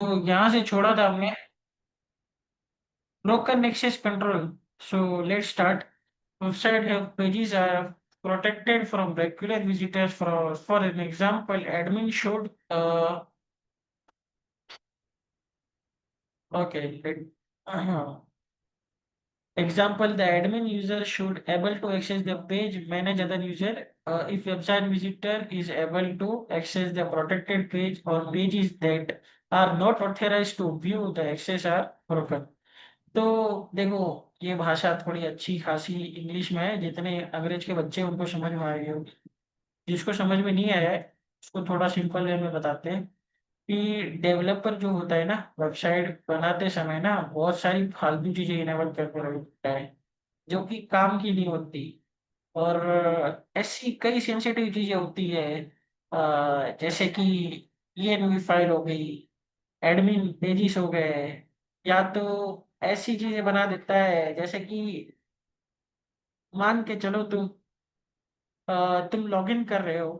तो यहाँ से छोड़ा था हमने broken access control. So let's start. Website have pages are protected from regular visitors. For an example, admin should okay. Example, the admin user should able to access the page, manage other user. If website visitor is able to access the protected page or pages that are not authorized to view, the access are broken. तो देखो, ये भाषा थोड़ी अच्छी खासी English में है, जितने अंग्रेज के बच्चे उनको समझ में आएगी होगी। जिसको समझ में नहीं आया है उसको थोड़ा सिंपल वे में बताते हैं कि डेवलपर जो होता है ना, वेबसाइट बनाते समय ना बहुत सारी फालतू चीजें इनेबल करके रखता है जो कि काम की नहीं होती। और ऐसी कई सेंसिटिव चीजें होती है, जैसे कि ENV फाइल हो गई, एडमिन पेजेस हो गए, या तो ऐसी चीजें बना देता है जैसे कि मान के चलो तुम लॉगिन कर रहे हो,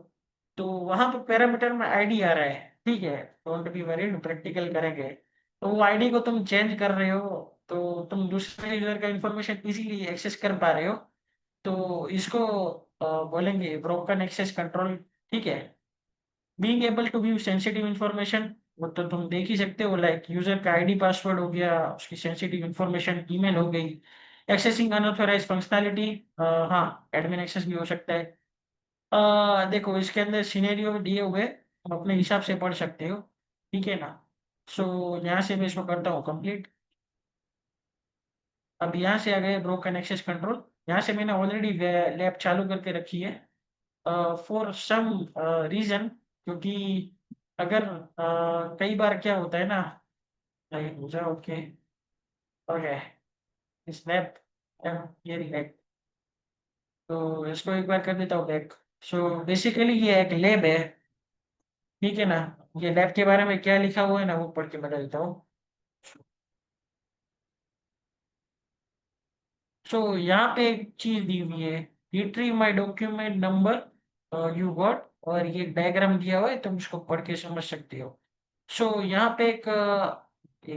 तो वहां पे पैरामीटर में आईडी आ रहा है, ठीक है, डोंट बी वरीड, प्रैक्टिकल करेंगे। तो वो आईडी को तुम चेंज कर रहे हो, तो तुम दूसरे यूजर का इंफॉर्मेशन इजीली एक्सेस कर पा रहे हो, तो इसको बोलेंगे ब्रोकन एक्सेस कंट्रोल, ठीक है। Being able to view sensitive information, वो तो तुम देख ही सकते हो, लाइक यूजर का आईडी पासवर्ड हो गया, उसकी सेंसिटिव इंफॉर्मेशन ईमेल हो गई। एक्सेसिंग अनऑथराइज्ड फंक्शनैलिटी, हाँ, एडमिन एक्सेस भी हो सकता है। देखो इसके अंदर सिनेरियो दिए हुए, तुम अपने हिसाब से पढ़ सकते हो, ठीक है ना। सो यहाँ से मैं इसको करता हूँ कंप्लीट। अब यहाँ से आ गए ब्रोकन एक्सेस कंट्रोल। यहाँ से मैंने ऑलरेडी लैब चालू करके रखी है फॉर सम रीजन, क्योंकि अगर कई बार क्या होता है ना, लाइक हो जाओ, ओके ओके स्नैप, ये रिलेक्ट, तो इसको एक बार कर देता हूँ बैक। सो बेसिकली ये एक लैब है, ठीक है ना। ये लैब के बारे में क्या लिखा हुआ है ना वो पढ़ के बता देता हूँ। सो यहाँ पे एक चीज दी हुई है, retrieve my document number you got, और ये डायग्राम दिया हुआ है, तुम इसको पढ़ के समझ सकते हो। सो यहाँ पे एक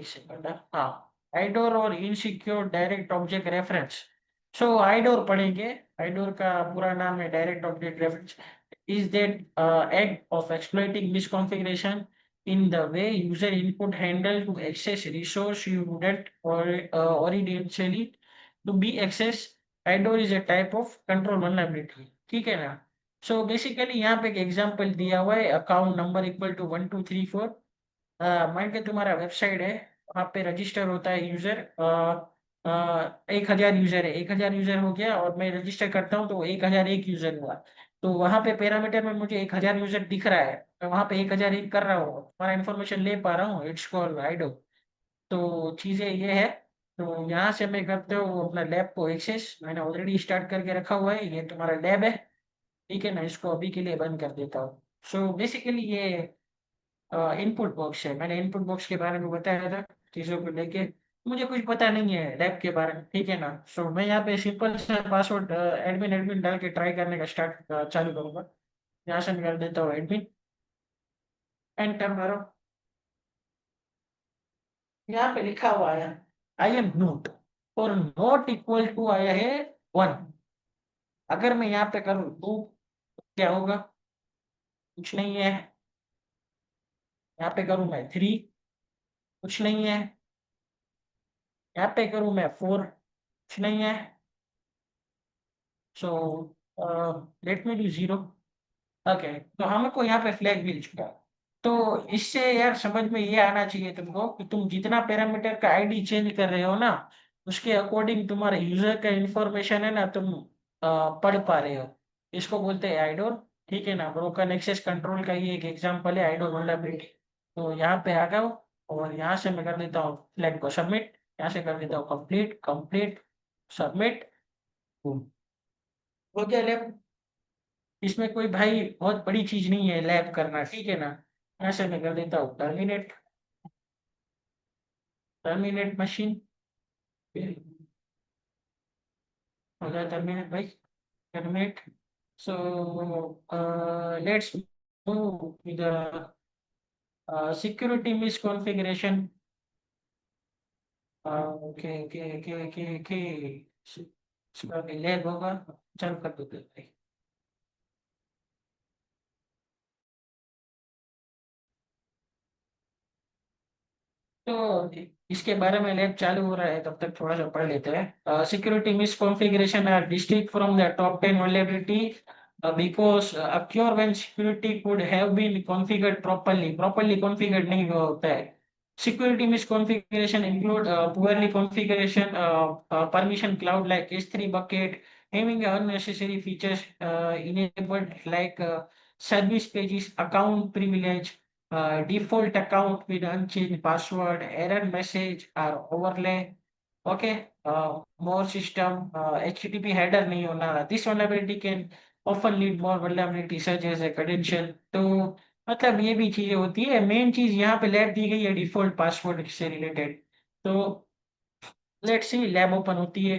सेकंड, हाँ, आइडोर और इनसिक्योर डायरेक्ट ऑब्जेक्ट रेफरेंस। सो आइडोर पढ़ेंगे। आइडोर का पूरा नाम है direct object reference, is that act of exploiting misconfiguration in the way user input handle to access resource you wouldn't or originally to be accessed. IDOR is a type of control vulnerability, ठीक है ना। So basically यहाँ पे एक example दिया हुआ है, account number equal to 1234। मान के तुम्हारा वेबसाइट है, वहाँ पे रजिस्टर होता है यूजर, 1000 यूजर है, 1000 यूजर हो गया और मैं रजिस्टर करता हूँ तो 1001 यूजर हुआ। तो वहाँ पे पैरामीटर में मुझे 1000 यूजर दिख रहा है, मैं वहाँ पे 1001 कर रहा हूँ, तुम्हारा इन्फॉर्मेशन ले पा रहा हूँ, इट्स कॉल्ड आइडो। तो चीजें ये है। तो यहाँ से मैं करते हो अपना लैब को एक्सेस, मैंने ऑलरेडी स्टार्ट करके रखा हुआ है, ये तुम्हारा लैब है, ठीक है ना। इसको अभी के लिए बंद कर देता हूँ। सो बेसिकली ये इनपुट बॉक्स है, मैंने इनपुट बॉक्स के बारे में बताया था चीज़ों को लेके। मुझे कुछ पता नहीं है लैब के बारे में, ठीक है ना। सो मैं यहाँ पे सिंपल सा पासवर्ड एडमिन एडमिन डाल के ट्राई करने का स्टार्ट चालू करूंगा। यहाँ से मैं कर देता हूँ एडमिन, एंटर मारो। यहाँ पे लिखा हुआ है आई एम नोट, और नॉट इक्वल टू आया है 1। अगर मैं यहाँ पे करूँ तो क्या होगा, कुछ नहीं है। यहाँ पे करूँ मैं 3, कुछ नहीं है। यहाँ पे करूँ मैं 4, कुछ नहीं है। So let me do 0। Okay, तो हमको यहाँ पे फ्लैग मिल चुका है। तो इससे यार समझ में ये आना चाहिए तुमको कि तुम जितना पैरामीटर का आईडी चेंज कर रहे हो ना, उसके अकॉर्डिंग तुम्हारे यूजर का इंफॉर्मेशन है ना, तुम पढ़ पा रहे हो। इसको बोलते हैं आइडोर, ठीक है ना। ब्रोकन एक्सेस कंट्रोल का ये एक एग्जांपल है आइडोर वल्नरेबिलिटी। तो यहाँ पे आ जाओ, और यहाँ से मैं कर देता हूँ फ्लैग को सबमिट, यहाँ से कर देता हूँ कंप्लीट कंप्लीट सबमिट। हो गया लैब। इसमें कोई भाई बहुत बड़ी चीज नहीं है लैब करना, ठीक है ना। यहाँ से मैं कर देता हूँ टर्मिनेट, टर्मिनेट मशीन, हो गया टर्मिनेट भाई, terminate. So let's move security miss configuration. Okay okay okay okay okay. इसका भी लैग होगा। चल कर दो भाई। तो इसके बारे में लैब चालू हो रहा है, तब तक थोड़ा सा पढ़ लेते हैं। Security misconfiguration are distinct from the top 10 vulnerability because occur when security could have been configured properly configured नहीं हुआ होता है। Security misconfiguration include poorly configuration, permission cloud like S3 bucket, having unnecessary features enabled like service pages, account privilege, default account with unchanged password, error message or overlay. Okay, more system, HTTP header नहीं होना. This vulnerability can often lead more vulnerability such as a credential. तो मतलब ये भी चीजें होती है। Main चीज यहाँ पे लैब दी गई है डिफॉल्ट पासवर्ड से रिलेटेड। तो लेट्स सी लैब ओपन होती है।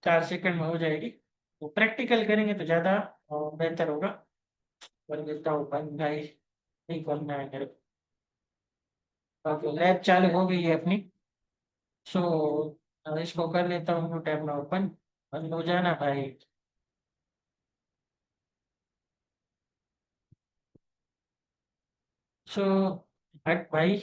4 सेकंड में हो जाएगी। तो प्रैक्टिकल करेंगे तो ज्यादा बेहतर होगा। कर देता हूँ बंद भाई। नहीं करना है मेरे को। लैब चालू हो गई है अपनी। सो इसको कर लेता हूँ टैब में ओपन। बंद हो जाना भाई। सो हट भाई।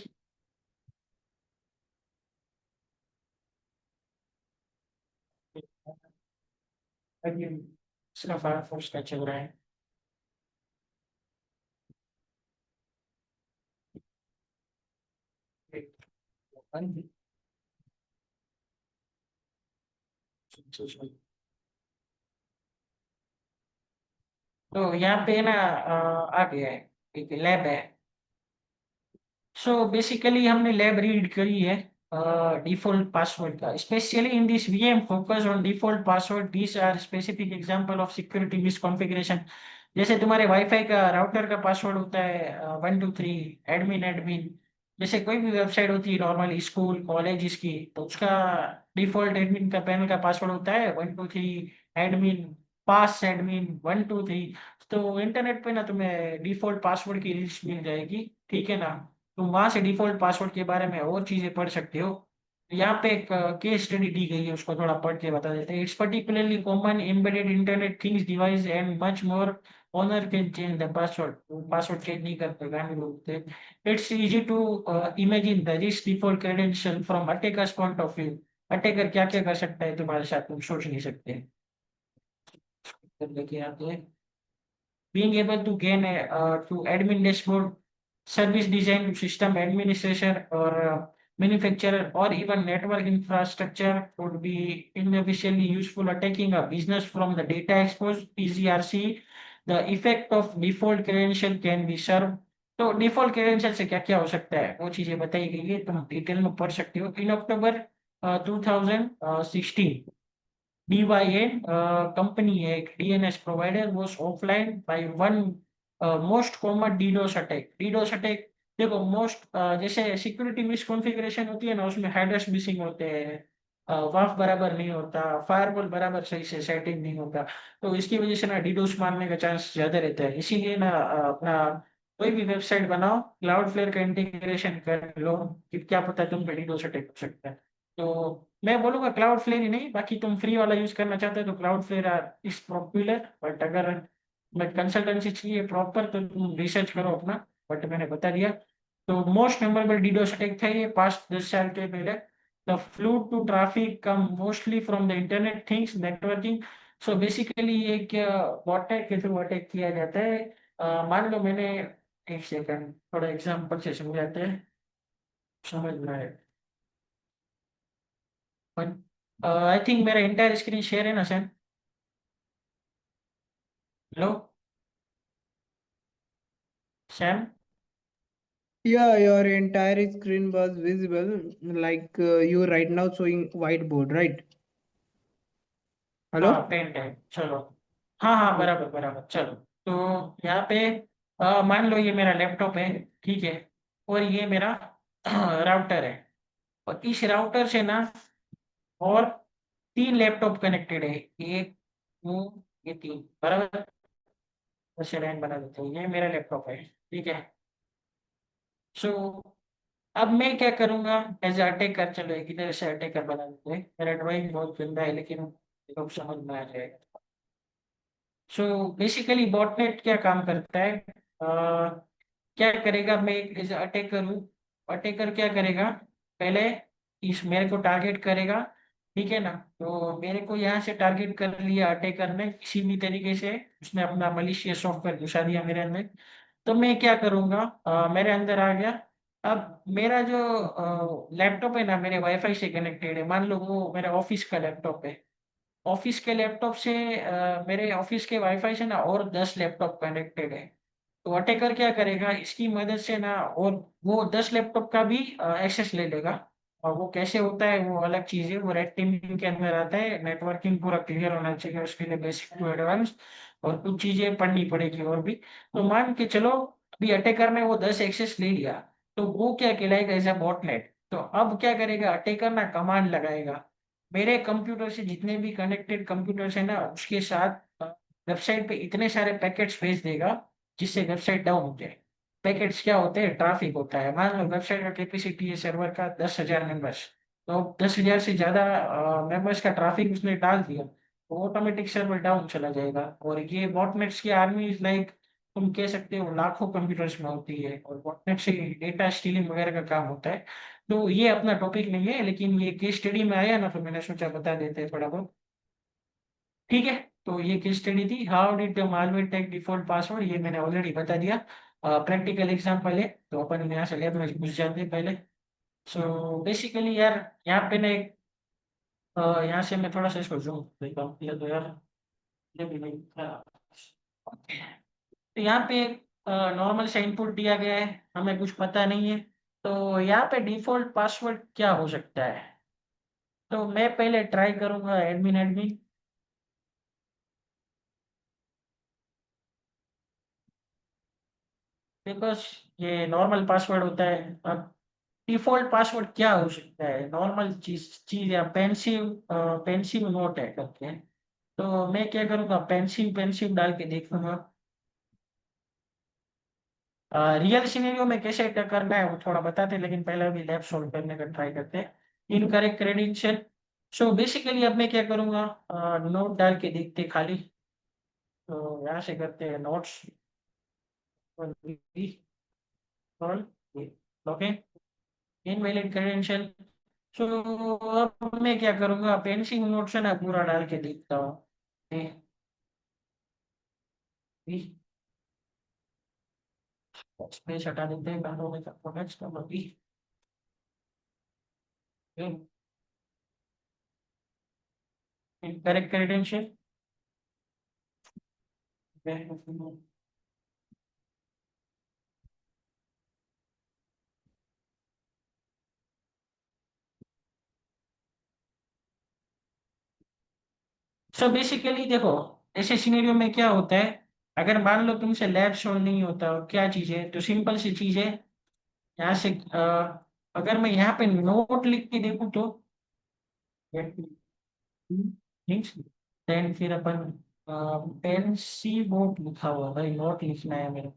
अभी इसका फायरफॉक्स का चल रहा है। बंद। तो यहाँ पे ना आ गया है। एक लैब है। सो बेसिकली हमने लैब रीड करी है डिफॉल्ट पासवर्ड का, specially in this VM focus on default password. These are specific example of security misconfiguration. जैसे तुम्हारे वाईफाई का राउटर का पासवर्ड होता है 123 एडमिन एडमिन। जैसे कोई भी वेबसाइट होती है नॉर्मल स्कूल कॉलेज इसकी, तो उसका डिफॉल्ट एडमिन का पैनल का पासवर्ड होता है 123 एडमिन पास एडमिन 123। तो इंटरनेट पे ना तुम्हें डिफॉल्ट पासवर्ड की लिस्ट मिल जाएगी। ठीक है ना। तुम वहां से डिफॉल्ट पासवर्ड के बारे में और चीजें पढ़ सकते हो। यहाँ पे एक केस स्टडी दी गई है, उसको थोड़ा पढ़ के बता देते हैं। It's particularly common embedded internet things device and much more owner can change the password. Password change नहीं करते गाने लोग। It's easy to imagine the rich default credential from attackers point of view. Attacker क्या क्या कर सकता है तुम्हारे साथ, तुम सोच नहीं सकते। लेके आते हैं। Being able to gain to admin dashboard, service design, system administration, or manufacturer, or even network infrastructure would be inefficiently useful. Attacking a business from the data exposed (ECRC), the effect of default credential can be served. तो default credential से क्या क्या हो सकता है वो चीजें बताई गई है, तुम डिटेल में पढ़ सकते हो। इन अक्टूबर 2016, DYN company है एक DNS provider was offline by one most common DDoS attack। DDoS attack देखो मोस्ट जैसे सिक्योरिटी मिसकॉन्फ़िगरेशन होती है ना, उसमें हेडर्स मिसिंग होते हैं, वाफ बराबर नहीं होता, फायरवॉल बराबर सही से सेटिंग नहीं होता। तो इसकी वजह से ना डीडोस मारने का चांस ज्यादा रहता है। इसीलिए ना अपना कोई भी वेबसाइट बनाओ, क्लाउडफ्लेयर का इंटीग्रेशन कर लो कि क्या पता तुम पे डीडोस अटैक हो सकता है। तो मैं बोलूंगा क्लाउड फ्लेयर ही नहीं, बाकी तुम फ्री वाला यूज करना चाहते हो तो Cloudflare is popular. But अगर मैं कंसल्टेंसी चाहिए प्रॉपर तो तुम रिसर्च करो अपना। बट मैंने बता दिया। तो मोस्ट मेमोरेबल डीडोस अटैक था ये 5-10 साल के पहले। The flow to traffic come mostly from the internet things networking. So basically ये क्या बॉटनेट के थ्रू अटैक किया जाता है। मान लो मैंने एक सेकंड थोड़ा एग्जांपल से समझाते हैं, समझ में आए। आई थिंक मेरा इंटायर स्क्रीन शेयर है ना sir. Hello Sam. Yeah, your entire screen was visible, like you right now showing whiteboard, right? हाँ Hello? पेंट है चलो। हाँ हाँ Okay. बराबर बराबर चलो। तो यहाँ पे मान लो ये मेरा लैपटॉप है। ठीक है। और ये मेरा राउटर है। और इस राउटर से ना और 3 लैपटॉप कनेक्टेड है। एक दो ये तीन बराबर। ऐसे लाइन बना देते हैं, ये मेरा लैपटॉप है। ठीक है। सो अब मैं क्या करूंगा एज अटैकर, चलो एक इधर से अटैकर बना देते हैं। मेरा ड्राइंग बहुत गंदा है लेकिन लोग समझ में आ जाएगा। सो बेसिकली बॉटनेट क्या काम करता है, क्या करेगा, मैं एक एज अटैकर हूँ। अटैकर क्या करेगा, पहले इस मेरे को टारगेट करेगा, ठीक है ना। तो मेरे को यहाँ से टारगेट कर लिया अटैकर ने, किसी भी तरीके से उसने अपना मलिशियस सॉफ्टवेयर घुसा दिया मेरे अंदर। तो मैं क्या करूंगा, मेरे अंदर आ गया। अब मेरा जो लैपटॉप है ना, मेरे वाईफाई से कनेक्टेड है, मान लो वो मेरा ऑफिस का लैपटॉप है। ऑफिस के लैपटॉप से मेरे ऑफिस के वाईफाई से ना और 10 लैपटॉप कनेक्टेड है। तो अटैकर क्या करेगा, इसकी मदद से ना और वो 10 लैपटॉप का भी एक्सेस ले लेगा। और वो कैसे होता है वो अलग चीज है, वो रेड टीमिंग के अंदर आता है। नेटवर्किंग पूरा क्लियर होना चाहिए उसके लिए, बेसिक टू एडवांस। और कुछ चीजें पढ़नी पड़ेगी और भी। तो मान के चलो अभी अटैकर ने वो 10 एक्सेस ले लिया, तो वो क्या कहलाएगा, एज अ बॉटनेट। तो अब क्या करेगा अटैकर ना, कमांड लगाएगा मेरे कंप्यूटर से, जितने भी कनेक्टेड कंप्यूटर्स है ना उसके साथ वेबसाइट पे इतने सारे पैकेट्स भेज देगा जिससे वेबसाइट डाउन हो जाए। पैकेट्स क्या होते हैं, ट्रैफिक होता है। मान लो वेबसाइट का कैपेसिटी है सर्वर का 10,000 मेंबर्स, तो 10,000 से ज्यादा मेंबर्स का ट्रैफिक उसने डाल दिया तो ऑटोमेटिक सर्वर डाउन चला जाएगा। और ये बॉटनेट्स की आर्मी इज लाइक, तुम कह सकते हो लाखों कंप्यूटर्स में होती है, और बॉटनेट से डेटा स्टीलिंग वगैरह का काम होता है। तो ये अपना टॉपिक नहीं है, लेकिन ये केस स्टडी में आया ना तो मैंने सोचा बता देते हैं थोड़ा बहुत। ठीक है, तो ये केस स्टडी थी, how did the malware take default password, ये मैंने ऑलरेडी बता दिया। प्रैक्टिकल एग्जांपल है तो अपन यहाँ से लैब में घुस जाते हैं पहले। सो बेसिकली यार, यहाँ पे ना एक यहाँ से मैं थोड़ा सा इसको जूम करता हूँ या तो यार, ये भी नहीं था। तो यहाँ पे नॉर्मल से इनपुट दिया गया है, हमें कुछ पता नहीं है। तो यहाँ पे डिफॉल्ट पासवर्ड क्या हो सकता है, तो मैं पहले ट्राई करूंगा एडमिन एडमिन, बिकॉज ये नॉर्मल पासवर्ड होता है। अब डिफॉल्ट पासवर्ड क्या हो सकता है, नॉर्मल चीज चीज या पेंसिव, पेंसिव नोट है करके। तो मैं क्या करूंगा, पेंसिव पेंसिव डाल के देखूंगा। रियल सिनेरियो में कैसे करना है वो थोड़ा बताते हैं, लेकिन पहले अभी लैब सॉल्व करने का ट्राई करते हैं। Incorrect credential. सो बेसिकली अब मैं क्या करूंगा, नोट डाल के देखते हैं खाली। तो यहाँ से करते हैं नोट्स, ओके, इनवैलिड क्रेडेंशियल। सो अब मैं क्या करूंगा, पेंसिल नोट से ना पूरा डाल के देखता हूँ। स्पेस हटा देते हैं, गानों में next number B. Correct credential. So basically देखो, ऐसे सिनेरियो में क्या होता है, अगर मान लो तुमसे लैब सॉल्व नहीं होता और क्या चीज है, तो सिंपल सी चीज है। यहाँ से अगर मैं यहाँ पे नोट लिख के देखूँ तो देन फिर अपन पेन सी नोट लिखा हुआ, भाई नोट लिखना है मेरे।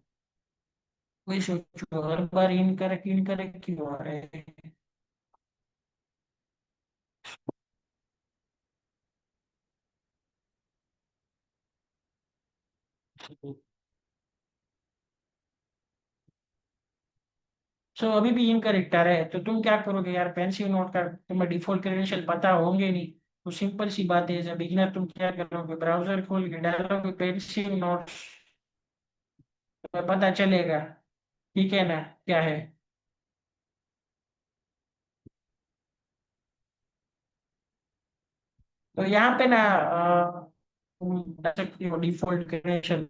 वही सोचो, हर बार इनकरेक्ट इनकरेक्ट क्यों आ रहे हैं। सो अभी भी इनकरेक्ट आ रहा है, तो तुम क्या करोगे यार, पेंसिल नोट का तुम्हें डिफॉल्ट क्रेडेंशियल पता होंगे नहीं। तो सिंपल सी बात है, एज बिगिनर तुम क्या करोगे, ब्राउजर खोल के डालोगे पेंसिल नोट्स, तुम्हें पता चलेगा, ठीक है ना, क्या है। तो यहाँ पे ना तुम डाल सकते हो डिफॉल्ट क्रेडेंशियल।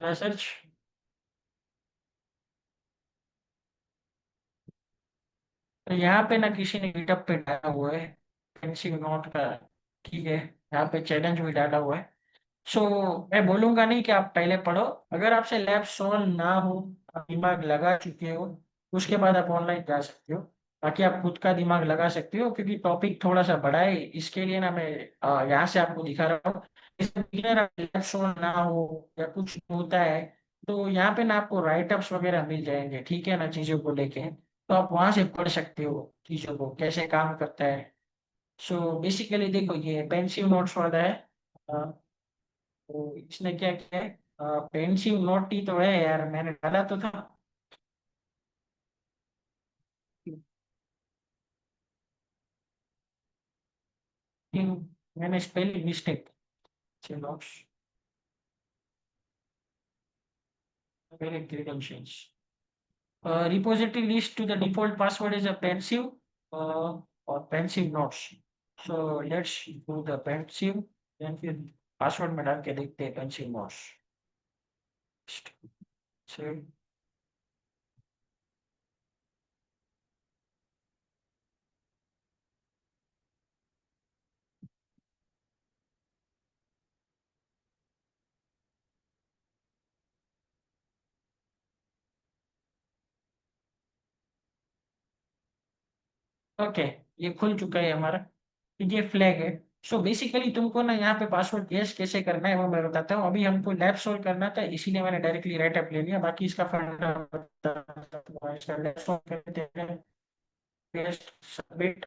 सर्च, तो यहाँ पे ना किसी ने गिटअप पे डाला हुआ है पेंसिल नोट का, ठीक है, यहाँ पे चैलेंज भी डाला हुआ है। सो मैं बोलूंगा नहीं कि आप पहले पढ़ो, अगर आपसे लैब सॉल्व ना हो, आप दिमाग लगा चुके हो, उसके बाद आप ऑनलाइन जा सकते हो। बाकी आप खुद का दिमाग लगा सकते हो, क्योंकि टॉपिक थोड़ा सा बड़ा है, इसके लिए ना मैं यहाँ से आपको दिखा रहा हूँ। इसमें बिगिनर शो ना हो या कुछ होता है, तो यहाँ पे ना आपको राइटअप्स वगैरह मिल जाएंगे, ठीक है ना, चीजों को लेके। तो आप वहां से पढ़ सकते हो चीजों को कैसे काम करता है। सो बेसिकली देखो, ये पेंसिव नोट्स वाला है। तो इसने क्या किया है, पेंसिव नोट ही तो है यार, मैंने डाला तो था। लेकिन मैंने स्पेलिंग मिस्टेक से नोट्स, मेरे credentials. Repository list to the default password is a pensive or pensive notes. So let's do the pensive, then फिर पासवर्ड में डाल के देखते हैं pensive notes. Save. ओके, ये खुल चुका है हमारा। ये फ्लैग है। सो बेसिकली तुमको ना यहाँ पे पासवर्ड गेस कैसे करना है वो मैं बताता हूँ। अभी हमको लैब सोल्व करना था, इसीलिए मैंने डायरेक्टली राइट अप ले लिया। बाकी इसका फंडा बताता हूँ। इसका लैब सोल्व करते हैं, पेस्ट, सबमिट।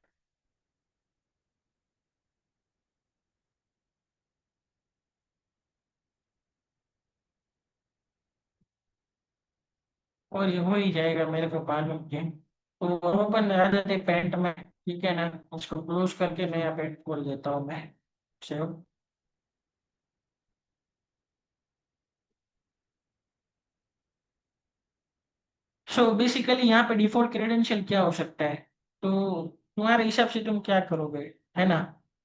और ये हो ही जाएगा मेरे को मालूम है। तो ओपन आ जाते पेंट में, ठीक है ना। उसको क्लोज करके नया पेंट खोल देता हूँ मैं। सेव। सो बेसिकली यहाँ पे डिफॉल्ट क्रेडेंशियल क्या हो सकता है, तो तुम्हारे हिसाब से तुम क्या करोगे, है ना।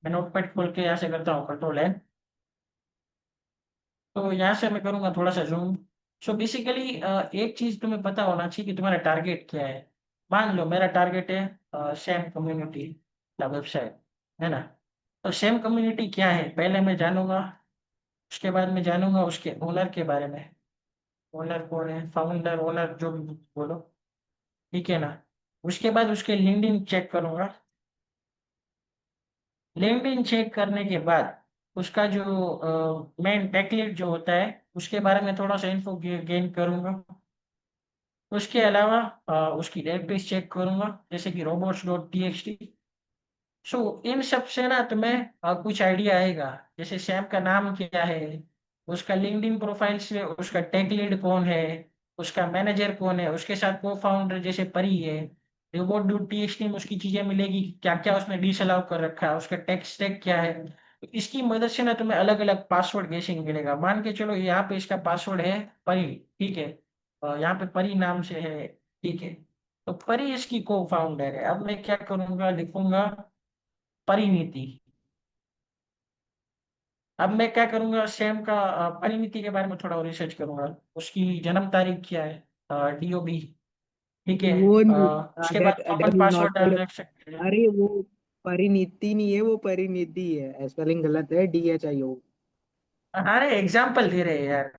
मैं नोटपैड खोल के यहाँ से करता हूँ कंट्रोल N। तो यहाँ से मैं करूंगा थोड़ा सा जूम। सो बेसिकली एक चीज तुम्हें पता होना चाहिए कि तुम्हारा टारगेट क्या है। मान लो मेरा टारगेट है सेम कम्युनिटी का वेबसाइट, है ना। तो सेम कम्युनिटी क्या है पहले मैं जानूंगा। उसके बाद मैं जानूंगा उसके ओनर के बारे में। ओनर कौन है, फाउंडर, ओनर, जो भी बोलो, ठीक है ना। उसके बाद उसके लिंक्डइन चेक करूंगा। लिंक्डइन चेक करने के बाद उसका जो मेन टेकलीड जो होता है उसके बारे में थोड़ा सा इन्फो गेन करूंगा। उसके अलावा उसकी डेटाबेस चेक करूंगा, जैसे कि robots.txt। सो इन सब से ना तुम्हें कुछ आइडिया आएगा, जैसे सैम का नाम क्या है, उसका लिंक्डइन प्रोफाइल से उसका टेक लीड कौन है, उसका मैनेजर कौन है, उसके साथ को फाउंडर जैसे परी है। रोबोट डू टीएक्सटी में उसकी चीजें मिलेगी, क्या क्या उसने डिसअलाउ कर रखा है, उसका टेक स्टैक क्या है। तो इसकी मदद से ना तुम्हें अलग अलग पासवर्ड गेसिंग मिलेगा। मान के चलो यहाँ पे इसका पासवर्ड है परी, ठीक है। यहाँ पे परी नाम से है, ठीक है। तो परी इसकी को फाउंडर है। अब मैं क्या करूंगा, लिखूंगा परिणीति। अब मैं क्या करूंगा, सेम का परिणीति के बारे में थोड़ा और रिसर्च करूंगा। उसकी जन्म तारीख क्या है, DOB, ठीक है। वो उसके बाद that common that is password not, डाल रख सकते हैं। अरे वो परिनीति नहीं है, वो परिनिधि है, स्पेलिंग गलत है, DHIO। अरे एग्जाम्पल दे रहे हैं यार,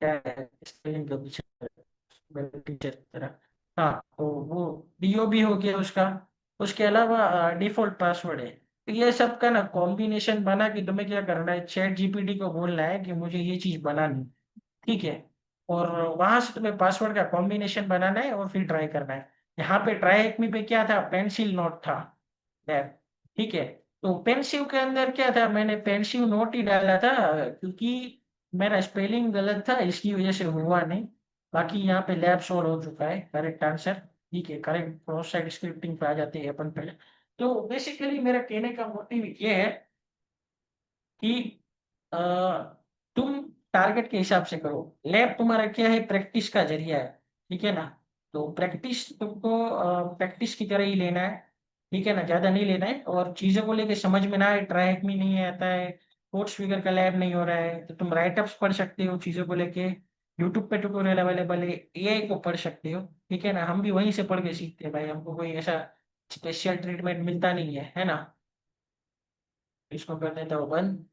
क्या है स्पेलिंग का पीछे, मेरे टीचर की तरह। हाँ, तो वो DOB हो गया उसका। उसके अलावा डिफॉल्ट पासवर्ड है। तो ये सब का ना कॉम्बिनेशन बना के तुम्हें क्या करना है, ChatGPT को बोलना है कि मुझे ये चीज बनानी, ठीक है। और वहां से तुम्हें पासवर्ड का कॉम्बिनेशन बनाना है और फिर ट्राई करना है। यहाँ पे ट्राई एटमी पे क्या था, पेंसिल नोट था यार, ठीक है। तो पेंसिल के अंदर क्या था, मैंने पेंसिल नोट ही डाला था, क्योंकि मेरा स्पेलिंग गलत था इसकी वजह से हुआ नहीं। बाकी यहाँ पे लैब सॉल्व हो चुका है, करेक्ट आंसर, ठीक है। करेक्ट क्रॉस साइड स्क्रिप्टिंग पे आ जाते हैं अपन पहले। तो बेसिकली मेरा कहने का मोटिव ये है कि अ, तुम टारगेट के हिसाब से करो। लैब तुम्हारा क्या है, प्रैक्टिस का जरिया है, ठीक है ना। तो प्रैक्टिस तुमको प्रैक्टिस की तरह ही लेना है, ठीक है ना, ज्यादा नहीं लेना है। और चीजों को लेके समझ में ना आए, ट्रैक में नहीं आता है, कोड्स फिगर का लैब नहीं हो रहा है, तो तुम राइटअप्स पढ़ सकते हो चीजों को लेके। यूट्यूब पे ट्यूटोरियल अवेलेबल है, AI को पढ़ सकते हो, ठीक है ना। हम भी वहीं से पढ़ के सीखते हैं भाई, हमको कोई ऐसा स्पेशल ट्रीटमेंट मिलता नहीं है ना। इसको कर देता हूँ बंद।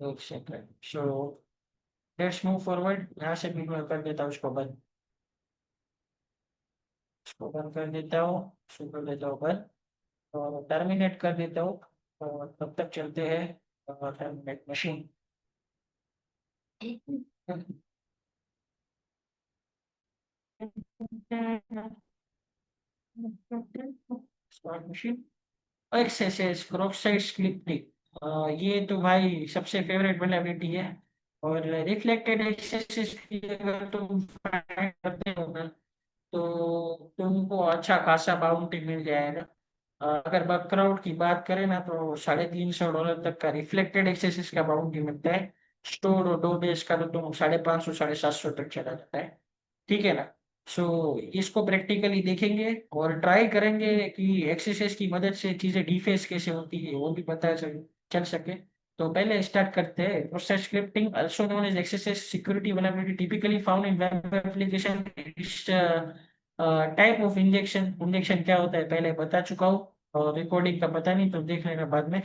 एक second. So let's move forward, यहाँ से भी मैं कर देता हूँ उसको बंद। इसको बंद कर देता हूँ, इसको कर देता हूँ बंद और टर्मिनेट कर देता हूँ। और तब तक चलते हैं terminate machine. Smart machine. XSS cross site scripting, ये तो भाई सबसे फेवरेट वल्नरेबिलिटी है। और रिफ्लेक्टेड एक्सेसेस की अगर तुम फाइंड करते हो ना, तो तुमको अच्छा खासा बाउंटी मिल जाएगा। अगर बकराउट की बात करें ना, तो $350 तक का रिफ्लेक्टेड एक्सेसेस का बाउंटी मिलता है। स्टोर और डो बेस का तो तुम 550 750 तक चला जाता है। ठीक है ना। सो इसको प्रैक्टिकली देखेंगे और ट्राई करेंगे कि एक्सरसाइज की मदद से चीजें डिफेस कैसे होती है वो भी पता चल सके। तो पहले स्टार्ट करते हैं। Process scripting also known as exercise security vulnerability typically found in web application. इस टाइप ऑफ इंजेक्शन क्या होता है पहले बता चुका हूँ। और रिकॉर्डिंग का पता नहीं तो देख लेना बाद में।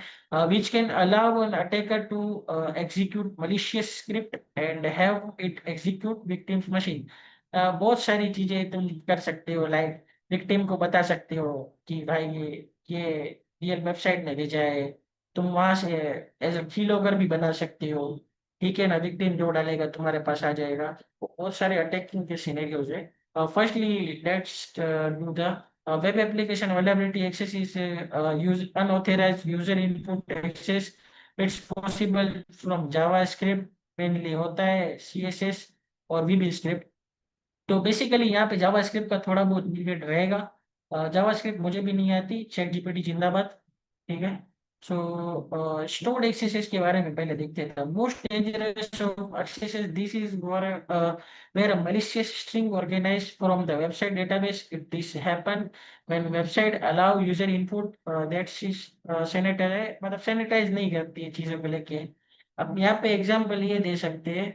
Which can allow an attacker to execute malicious script and have it execute victims machine. बहुत सारी चीजें तुम कर सकते हो, लाइक विक्टिम को बता सकते हो कि भाई ये रियल वेबसाइट ने भेजा है। तुम वहां से एज अ कीलॉगर भी बना सकते हो। ठीक है ना। विक्टिम जो डालेगा तुम्हारे पास आ जाएगा। बहुत सारे अटैकिंग के सिनेरियोज है। Firstly, let's do the web application vulnerability access is use unauthorized user input access. It's possible from JavaScript, mainly होता है CSS और VB स्क्रिप्ट। तो बेसिकली यहाँ पे जावास्क्रिप्ट का थोड़ा बहुत नीडेड रहेगा। जावास्क्रिप्ट मुझे भी नहीं आती। चैट जीपीटी जिंदाबाद। ठीक है। सो स्टोर्ड एक्सेसेस के बारे में पहले देखते हैं। Most dangerous of axes this is where a malicious string organized from the website database. If this happen when website allow user input that is sanitize, मतलब सैनिटाइज नहीं करती है चीजों को लेके। अब यहाँ पे एग्जांपल ये दे सकते हैं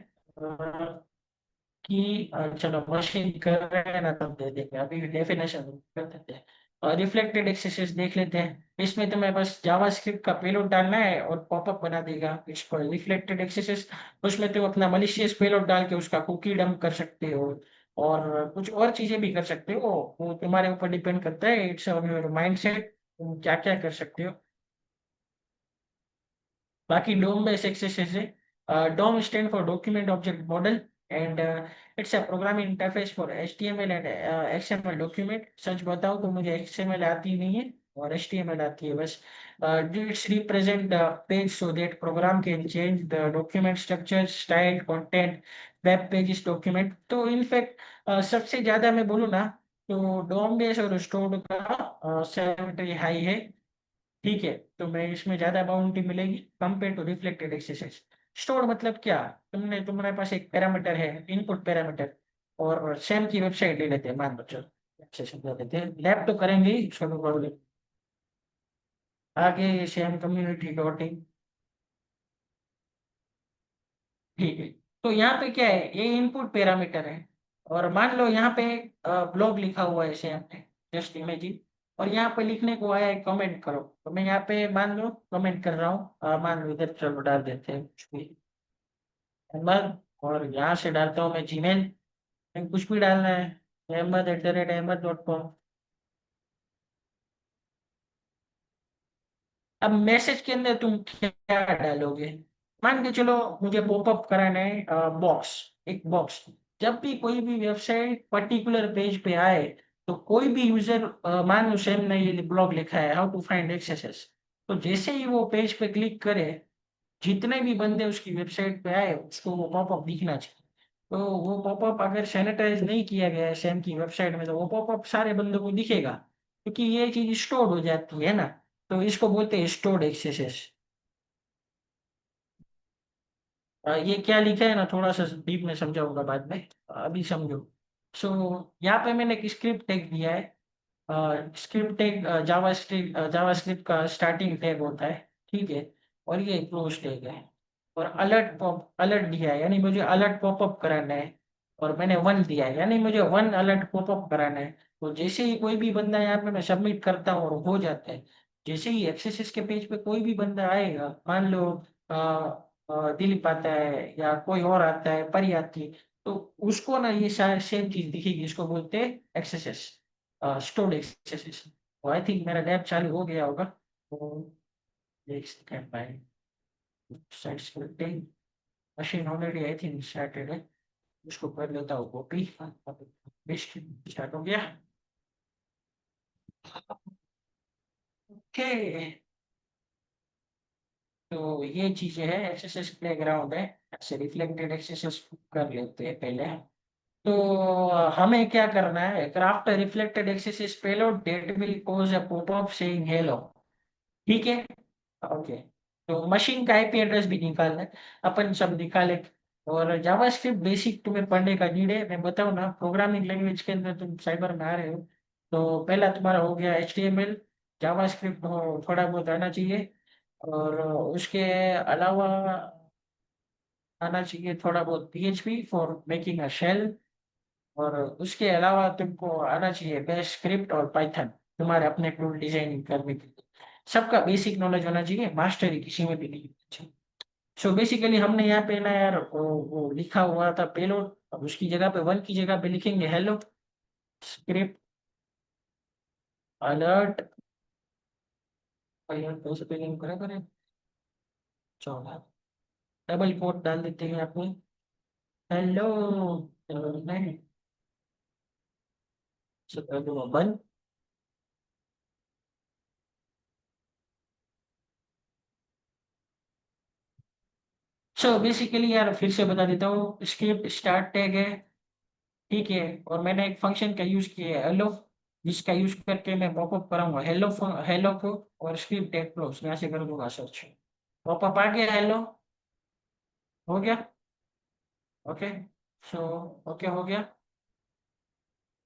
कि चलो मशीन कर रहे हैं ना, तब दे देंगे। अभी डेफिनेशन कर देते हैं और रिफ्लेक्टेड एक्सेसेस देख लेते हैं। इसमें तुम्हें बस जावास्क्रिप्ट का पेलोड डालना है और पॉपअप बना देगा इसको रिफ्लेक्टेड एक्सेसेस। उसमें तुम अपना मलिशियस पेलोड डाल के उसका कुकी डंप कर सकते हो और कुछ और चीजें भी कर सकते हो। वो तुम्हारे ऊपर डिपेंड करता है। इट्स ऑन योर माइंडसेट, तुम क्या क्या कर सकते हो। बाकी डोम बेस एक्सेसेस है। DOM stand for document object model and it's a programming interface for HTML and XML document. सच बताओ तो मुझे XML आती नहीं है और HTML आती है बस। It's represent page so that program can change the document structure style content web pages document. तो इनफैक्ट सबसे ज्यादा मैं बोलूँ ना, तो डोम बेस और स्टोर्ड का सेवेंटी हाई है। ठीक है। तो मैं इसमें ज्यादा बाउंड्री मिलेगी compare to reflected accesses. Store मतलब क्या? तुम्हारे पास एक पैरामीटर है, इनपुट पैरामीटर। और सेम की वेबसाइट ले लेते हैं, मान लो चलो अच्छे समझा देते हैं। लैब तो करेंगे ही, छोड़ो प्रॉब्लम। आगे सेम कम्युनिटी डॉट इन। ठीक है। तो यहाँ पे क्या है, ये इनपुट पैरामीटर है। और मान लो यहाँ पे ब्लॉग लिखा हुआ है सेम ने, जस्ट इमेजिन। और यहाँ पे लिखने को आया है कमेंट करो, तो मैं यहाँ पे मान लो कमेंट कर रहा हूँ। मान लो इधर चलो डाल देते हैं कुछ भी अहमद। और यहाँ से डालता हूँ मैं जीमेल। कुछ भी डालना है, ahmad@ahmad.com। अब मैसेज के अंदर तुम क्या डालोगे? मान के चलो मुझे पॉपअप कराना है बॉक्स, एक बॉक्स। जब भी कोई भी वेबसाइट पर्टिकुलर पेज पे आए, तो कोई भी यूजर, मान लो सेम ने ये ब्लॉग लिखा है हाउ टू फाइंड एक्सेसेस। तो जैसे ही वो पेज पे क्लिक करे, जितने भी बंदे उसकी वेबसाइट पे आए उसको वो पॉपअप दिखना चाहिए। तो वो पॉपअप अगर सैनिटाइज नहीं किया गया है सैम की वेबसाइट में, तो वो पॉपअप सारे बंदों को दिखेगा, क्योंकि ये चीज स्टोर हो जाती है ना। तो इसको बोलते हैं स्टोर्ड एक्सेसेस। ये क्या लिखा है ना, थोड़ा सा डीप में समझाऊंगा बाद में, अभी समझो। सो यहाँ पे मैंने एक स्क्रिप्ट टैग दिया है। स्क्रिप्ट टैग जावास्क्रिप्ट का स्टार्टिंग टैग होता है। ठीक है। और ये क्लोज टैग है। और अलर्ट दिया है, यानी मुझे अलर्ट पॉपअप कराना है। और मैंने वन दिया है, यानी मुझे वन अलर्ट पॉपअप कराना है। तो जैसे ही कोई भी बंदा यहाँ पे मैं सबमिट करता हूँ और हो जाता है। जैसे ही एक्सेस के पेज पे कोई भी बंदा आएगा, मान लो दिलीप आता है या कोई और आता है, परी आती है, तो उसको ना ये सेम चीज दिखेगी। इसको बोलते हैं access. Stored accesses. I think मेरा लैब चालू हो गया होगा, तो एक सेकंड भाई, side scripting machine already I think started है, उसको कर लेता हूँ कॉपी। स्टार्ट हो गया। ओके, तो ये चीजें है, एक्सरसाइज प्लेग्राउंड है, ऐसे रिफ्लेक्टेड एक्सरसाइज कर लेते हैं पहले। तो हमें क्या करना है, craft reflected exercise payload that will cause a popup saying hello, ठीक है। ओके, तो मशीन का आईपी एड्रेस भी निकालना है, अपन सब निकाले। और जावास्क्रिप्ट बेसिक तुम्हें पढ़ने का नीड है, मैं बताऊँ ना, प्रोग्रामिंग लैंग्वेज के अंदर तुम साइबर में आ रहे हो, तो पहला तुम्हारा हो गया HTML, जावास्क्रिप्ट थोड़ा बहुत आना चाहिए, और उसके अलावा आना चाहिए थोड़ा बहुत PHP for making a shell, और उसके अलावा तुमको आना चाहिए बेस स्क्रिप्ट और पाइथन, तुम्हारे अपने टूल डिजाइनिंग करने के लिए। सबका बेसिक नॉलेज होना चाहिए, मास्टरी किसी में भी नहीं होनी चाहिए। सो बेसिकली हमने यहाँ पे ना यार वो लिखा हुआ था पेलोड, अब उसकी जगह पे वन की जगह पे लिखेंगे हेलो स्क्रिप्ट अलर्ट। यार दो स्पेलिंग बराबर है, चलो डबल कोट डाल देते हैं आपने, हेलो, नहीं, वन। सो बेसिकली यार फिर से बता देता हूँ, स्क्रिप्ट स्टार्ट टैग है, ठीक है, और मैंने एक फंक्शन का यूज किया है हेलो, जिसका यूज करके मैं पॉपअप कराऊंगा हेलो, हेलो को, और स्क्रिप्ट टैग क्लोज यहाँ से कर दूंगा सर्च, पॉपअप आ गया हेलो, हो गया। ओके, सो ओके हो गया,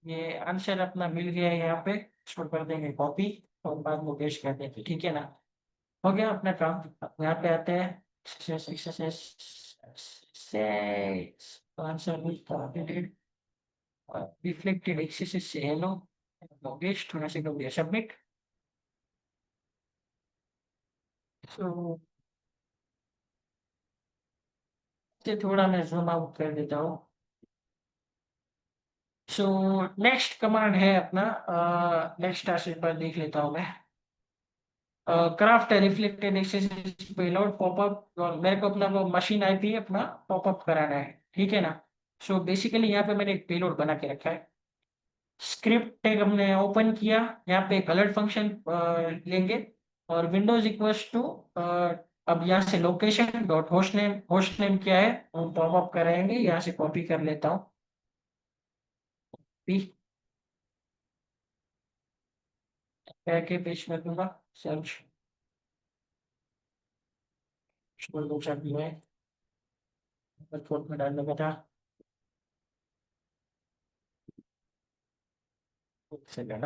ये आंसर अपना मिल गया है यहाँ पे, इसको कर देंगे कॉपी और बाद में पेस्ट कर देंगे, ठीक है ना। हो गया अपना काम। अब यहाँ पे आते हैं, आंसर कंप्लीटेड, रिफ्लेक्टेड एक्सेस से हेलो, पेस्ट होना से कर दिया सबमिट। सो से थोड़ा मैं जूम आउट कर देता हूँ। सो नेक्स्ट कमांड है अपना, नेक्स्ट आशीट पर देख लेता हूँ मैं, craft reflected access payload popup, और मेरे को अपना वो मशीन आईपी अपना पॉपअप कराना है, ठीक है ना। सो बेसिकली यहाँ पे मैंने एक पेलोड बना के रखा है, स्क्रिप्ट टैग हमने ओपन किया, यहाँ पे एक अलर्ट फंक्शन लेंगे, और विंडोज इक्वल्स टू, अब यहाँ से लोकेशन डॉट होस्ट नेम क्या है वो पॉपअप कराएंगे, यहाँ से कॉपी कर लेता हूँ, के पेज में दूंगा, सर्च दूसरा भी है, फोर्ट में डालने का था, एक सेकंड।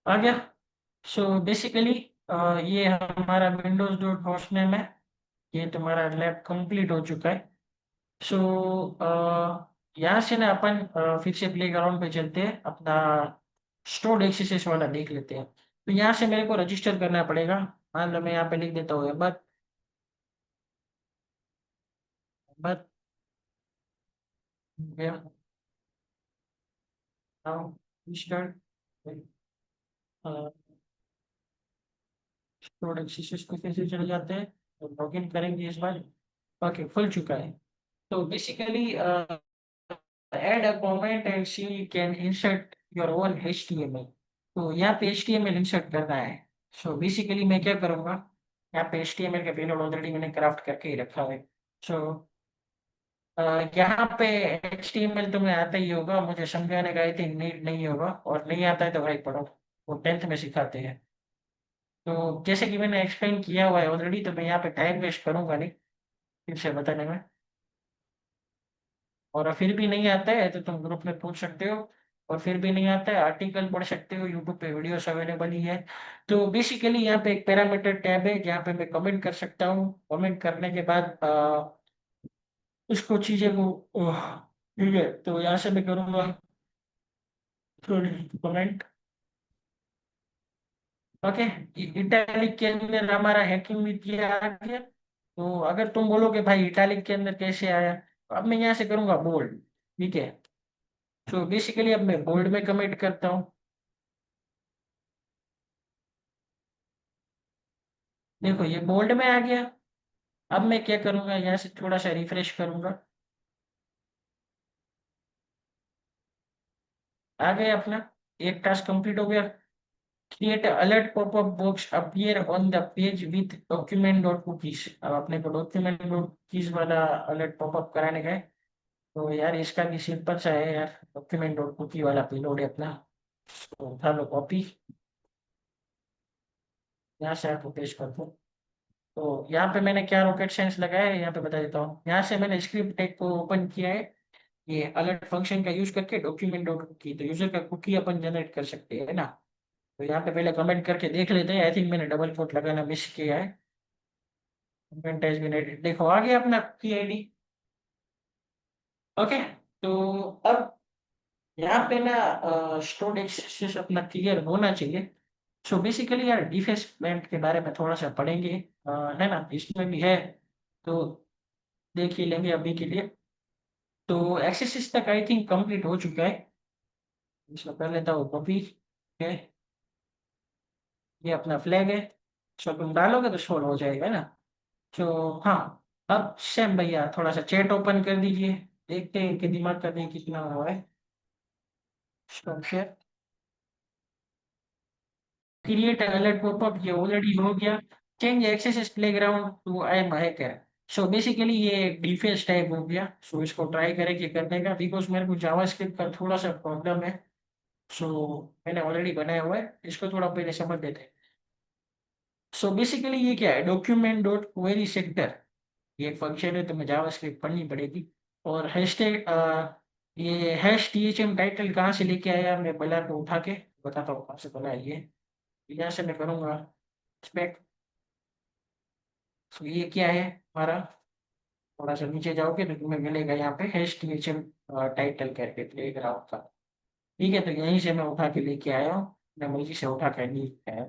आ गया। सो बेसिकली ये हमारा विंडोज डॉट होस्ट नेम है, ये तुम्हारा लैब कंप्लीट हो चुका है। सो यहाँ से ना अपन फिर से प्ले ग्राउंड पे चलते हैं, अपना स्टोर्ड एक्सेसेस वाला देख लेते हैं। तो यहाँ से मेरे को रजिस्टर करना पड़ेगा, मान लो मैं यहाँ पे लिख देता हूँ बट बट स्टोर्ड एक्सेसेस को कैसे चले जाते हैं, तो लॉग इन करेंगे इस बार। ओके, खुल चुका है। तो basically add a comment and she can insert your own HTML, तो यहाँ पे HTML इंसर्ट करना है। सो बेसिकली मैं क्या करूँगा, यहाँ पे HTML का पेलोड ऑलरेडी मैंने क्राफ्ट करके ही रखा है। सो यहाँ पे HTML तुम्हें आता ही होगा, मुझे समझाने का आई थिंक नीड नहीं होगा, और नहीं आता है तो भाई पढ़ो, वो 10th में सिखाते हैं। तो जैसे कि मैंने एक्सप्लेन किया हुआ है ऑलरेडी, तो मैं यहाँ पे टाइम वेस्ट करूंगा नहीं फिर से बताने में, और फिर भी नहीं आता है तो तुम ग्रुप में पूछ सकते हो, और फिर भी नहीं आता है आर्टिकल पढ़ सकते हो, यूट्यूब पे वीडियोस अवेलेबल ही है। तो बेसिकली यहाँ पे एक पैरामीटर टैब है जहाँ पे मैं कमेंट कर सकता हूँ, कमेंट करने के बाद उसको चीजें को ठीक है, तो यहाँ से मैं करूँगा कमेंट। ओके, इटैलिक के अंदर हमारा हैकिंग विद आ गया, तो अगर तुम बोलोगे भाई इटैलिक के अंदर कैसे आया, तो अब मैं यहाँ से करूंगा बोल्ड। ठीक है, तो बेसिकली अब मैं बोल्ड में कमेंट करता हूँ। देखो ये बोल्ड में आ गया। अब मैं क्या करूंगा, यहाँ से थोड़ा सा रिफ्रेश करूंगा। आ गया अपना, एक टास्क कंप्लीट हो गया। Create alert popup box appear on the page with document dot cookies. अब अपने को डॉक्यूमेंट डॉट कुकीज वाला अलर्ट पॉपअप कराने का है। तो यार इसका भी सिंपल सा है यार, डॉक्यूमेंट डॉट कुकी वाला पेलोड है अपना। तो उठा लो कॉपी, यहाँ से आपको पेस्ट कर दो। तो यहाँ पे मैंने क्या रॉकेट साइंस लगाया है यहाँ पे बता देता हूँ। यहाँ से मैंने स्क्रिप्ट टेक को ओपन किया है। ये अलर्ट फंक्शन का यूज करके डॉक्यूमेंट डॉट कुकी, तो यूजर का कुकी अपन जनरेट कर सकते हैं ना। तो यहाँ पे पहले कमेंट करके देख लेते हैं। आई थिंक मैंने डबल कोट लगाना मिस किया है। कमेंट हैज बीन एडिटेड, देखो आ गया अपना कुकी आईडी। ओके, तो अब यहाँ पे ना स्टोर्ड एक्सेस अपना क्लियर होना चाहिए। सो बेसिकली यार डिफेसमेंट के बारे में थोड़ा सा पढ़ेंगे, है ना, इसमें भी है। तो देख ही लेंगे अभी के लिए। तो एक्सेस तक आई थिंक कंप्लीट हो चुका है। इसमें कर लेता हूँ कॉपी है। ये अपना फ्लैग है। सो तुम डालोगे तो शोर हो जाएगा ना। तो हाँ, अब सेम भैया थोड़ा सा चैट ओपन कर दीजिए। देखते हैं कि दिमाग का नहीं कितना हुआ है। Stop share, create alert popup, ये ऑलरेडी हो गया। Change access playground to I am hacker. So basically ये डिफेंस टाइप हो गया। सो इसको ट्राई करेंगे करने का, बिकॉज मेरे को जावास्क्रिप्ट का थोड़ा सा प्रॉब्लम है। सो मैंने ऑलरेडी बनाया हुआ है, इसको थोड़ा पहले समझ लेते हैं। सो बेसिकली ये क्या है, डॉक्यूमेंट डॉट क्वेरी सेक्टर, ये एक फंक्शन है, तो मैं जावास्क्रिप्ट पढ़नी पड़ेगी। और हैशटैग, ये हैश टीएचएम टाइटल कहाँ से लेके आया, मैं बला को उठा के बताता हूँ कहाँ से बना है ये। यहाँ से मैं करूँगा स्पेक। तो ये क्या है हमारा, थोड़ा सा नीचे जाओगे तो तुम्हें मिलेगा यहाँ पे हैश टीएचएम टाइटल करके प्लेग्राउंड का। ठीक है, तो यहीं से मैं उठा के लेके आया हूँ। मैं मर्जी से उठा कर नहीं आया।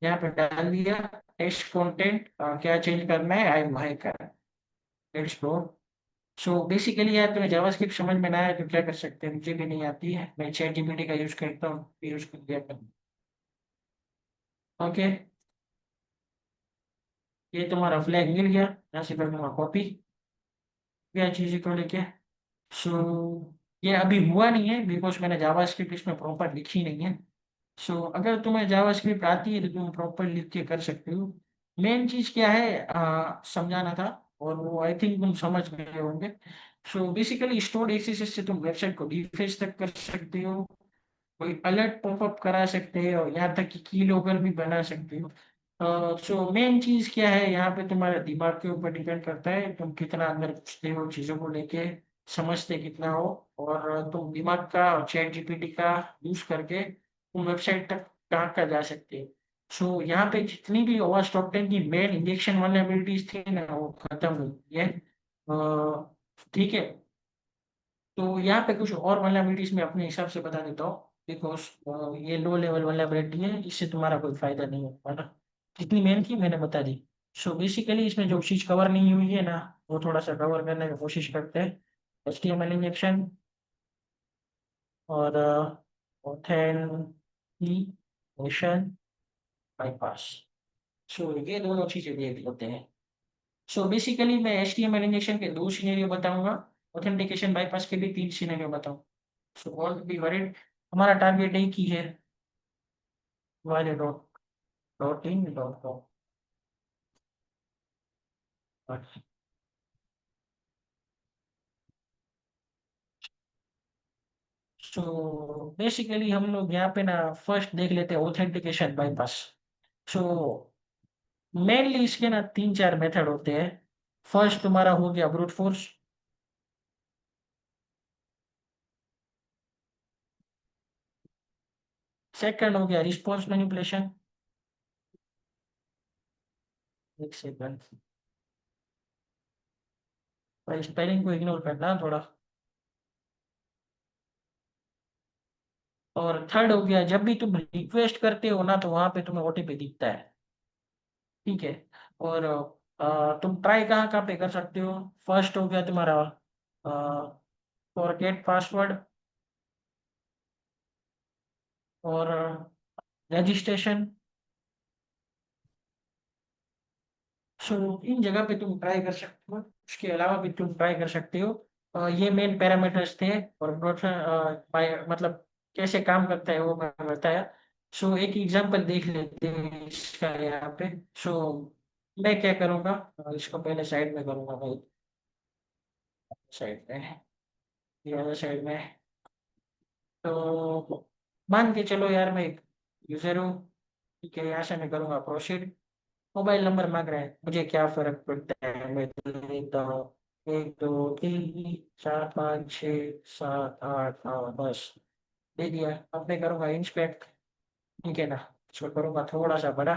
यहाँ पे डाल दिया टेक्स्ट कंटेंट, क्या चेंज करना है, आई am hacker. Let's go. So basically यार तुम्हें जावास्क्रिप्ट समझ में ना आए तो क्या कर सकते हैं, मुझे भी नहीं आती है, मैं चैट जीपीटी का यूज करता हूँ, यूज कर दिया कर। ओके, ये तुम्हारा फ्लैग मिल गया। यहाँ से कर दूंगा कॉपी, क्या चीज़ को लेके। सो ये अभी हुआ नहीं है बिकॉज मैंने जावास्क्रिप्ट इसमें प्रॉपर लिखी नहीं है। सो अगर तुम्हें जावास्क्रिप्ट आती है तो तुम प्रॉपर लिख के कर सकते हो। मेन चीज़ क्या है, समझाना था, और वो आई थिंक तुम समझ गए होंगे। सो बेसिकली स्टोर्ड एक्सेस से तुम वेबसाइट को डिफेच तक कर सकते हो, कोई अलर्ट पॉपअप करा सकते हैं, और यहाँ तक कि की लॉगर भी बना सकते हो। सो मेन चीज क्या है, यहाँ पे तुम्हारे दिमाग के ऊपर डिपेंड करता है तुम कितना अंदर घुसते हो चीजों को लेके, समझते कितना हो। और तुम दिमाग का और चैट जीपीटी का यूज करके तुम वेबसाइट तक कहाँ का जा सकते हो। सो यहाँ पे जितनी भी ओवर टॉप 10 की मेन इंजेक्शन वल्नरेबिलिटीज थी ना वो खत्म हो गई है। ठीक है, तो यहाँ पे कुछ और वल्नरेबिलिटीज मैं अपने हिसाब से बता देता हूँ, बिकॉज ये लो लेवल वल्नरेबिलिटी है, इससे तुम्हारा कोई फायदा नहीं होगा ना। जितनी मेन थी मैंने बता दी। सो बेसिकली इसमें जो चीज कवर नहीं हुई है ना, वो थोड़ा सा कवर करने की कोशिश करते हैं। HTML इंजेक्शन और ऑथेंटिकेशन बाईपास। सो ये दोनों चीजें देख लेते हैं। सो बेसिकली मैं HTML इंजेक्शन के दो सिनेरियो बताऊंगा, ऑथेंटिकेशन बाईपास के भी तीन सिनेरियो बताऊंगा। सो डोंट बी वरीड, हमारा टारगेट एक ही है, वाले dot dot in dot com. So basically हम लोग यहाँ पे ना फर्स्ट देख लेते हैं ऑथेंटिकेशन बाईपास। सो मेनली इसके ना तीन चार मेथड होते हैं। फर्स्ट तुम्हारा हो गया ब्रूट फोर्स। सेकंड हो गया रिस्पॉन्स मैनिपुलेशन। एक सेकंड, भाई स्पेलिंग को इग्नोर करना थोड़ा। और थर्ड हो गया जब भी तुम रिक्वेस्ट करते हो ना तो वहां पे तुम्हें ओटीपी दिखता है। ठीक है, और तुम ट्राई कहाँ कहाँ पे कर सकते हो। फर्स्ट हो गया तुम्हारा फॉरगेट पासवर्ड और रजिस्ट्रेशन। सो इन जगह पे तुम ट्राई कर सकते हो। उसके अलावा भी तुम ट्राई कर सकते हो। ये मेन पैरामीटर्स थे। और मतलब कैसे काम करता है वो मैं बताया। सो एक एग्जांपल देख लेते हैं इसका यहाँ पे। सो मैं क्या करूँगा, इसको पहले साइड में करूँगा भाई। साइड में, ये वाला साइड में। तो मान के चलो यार मैं एक यूजर हूँ। ठीक है, यहाँ से मैं करूँगा प्रोसीड। मोबाइल नंबर मांग रहा है, मुझे क्या फर्क पड़ता है, मैं दे देता हूँ। 1 2 3 4 5 6 7 8 9 10। दे दिया। अब मैं करूँगा इंस्पेक्ट। ठीक है ना। इसको करूँगा थोड़ा सा बड़ा।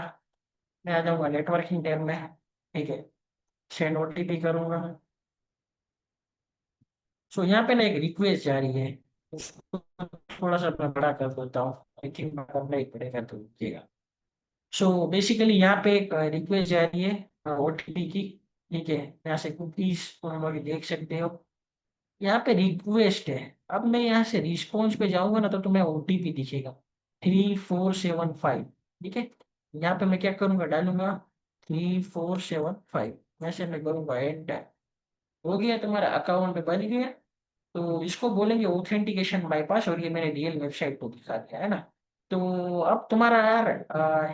मैं आ जाऊँगा नेटवर्किंग टैब में। ठीक है, सेंड ओटीपी करूँगा। सो यहाँ पे ना एक रिक्वेस्ट जा रही है, उसको थोड़ा सा मैं बड़ा कर देता हूँ। आई थिंक करना ही पड़ेगा, तो देखिएगा। सो बेसिकली यहाँ पे एक रिक्वेस्ट जा रही है ओटीपी की। ठीक है, यहाँ से कुकीज तुम अभी देख सकते हो। यहाँ पे रिक्वेस्ट है। अब मैं यहाँ से रिस्पॉन्स पे जाऊंगा ना, तो तुम्हें ओटीपी दिखेगा 3475। ठीक है, यहाँ पे मैं क्या करूंगा, डालूंगा 3475। वैसे मैं करूंगा एंटर। हो गया, तुम्हारा अकाउंट बन गया। तो इसको बोलेंगे ऑथेंटिकेशन बाईपास, और ये मैंने रियल वेबसाइट को दिखा दिया है ना। तो अब तुम्हारा यार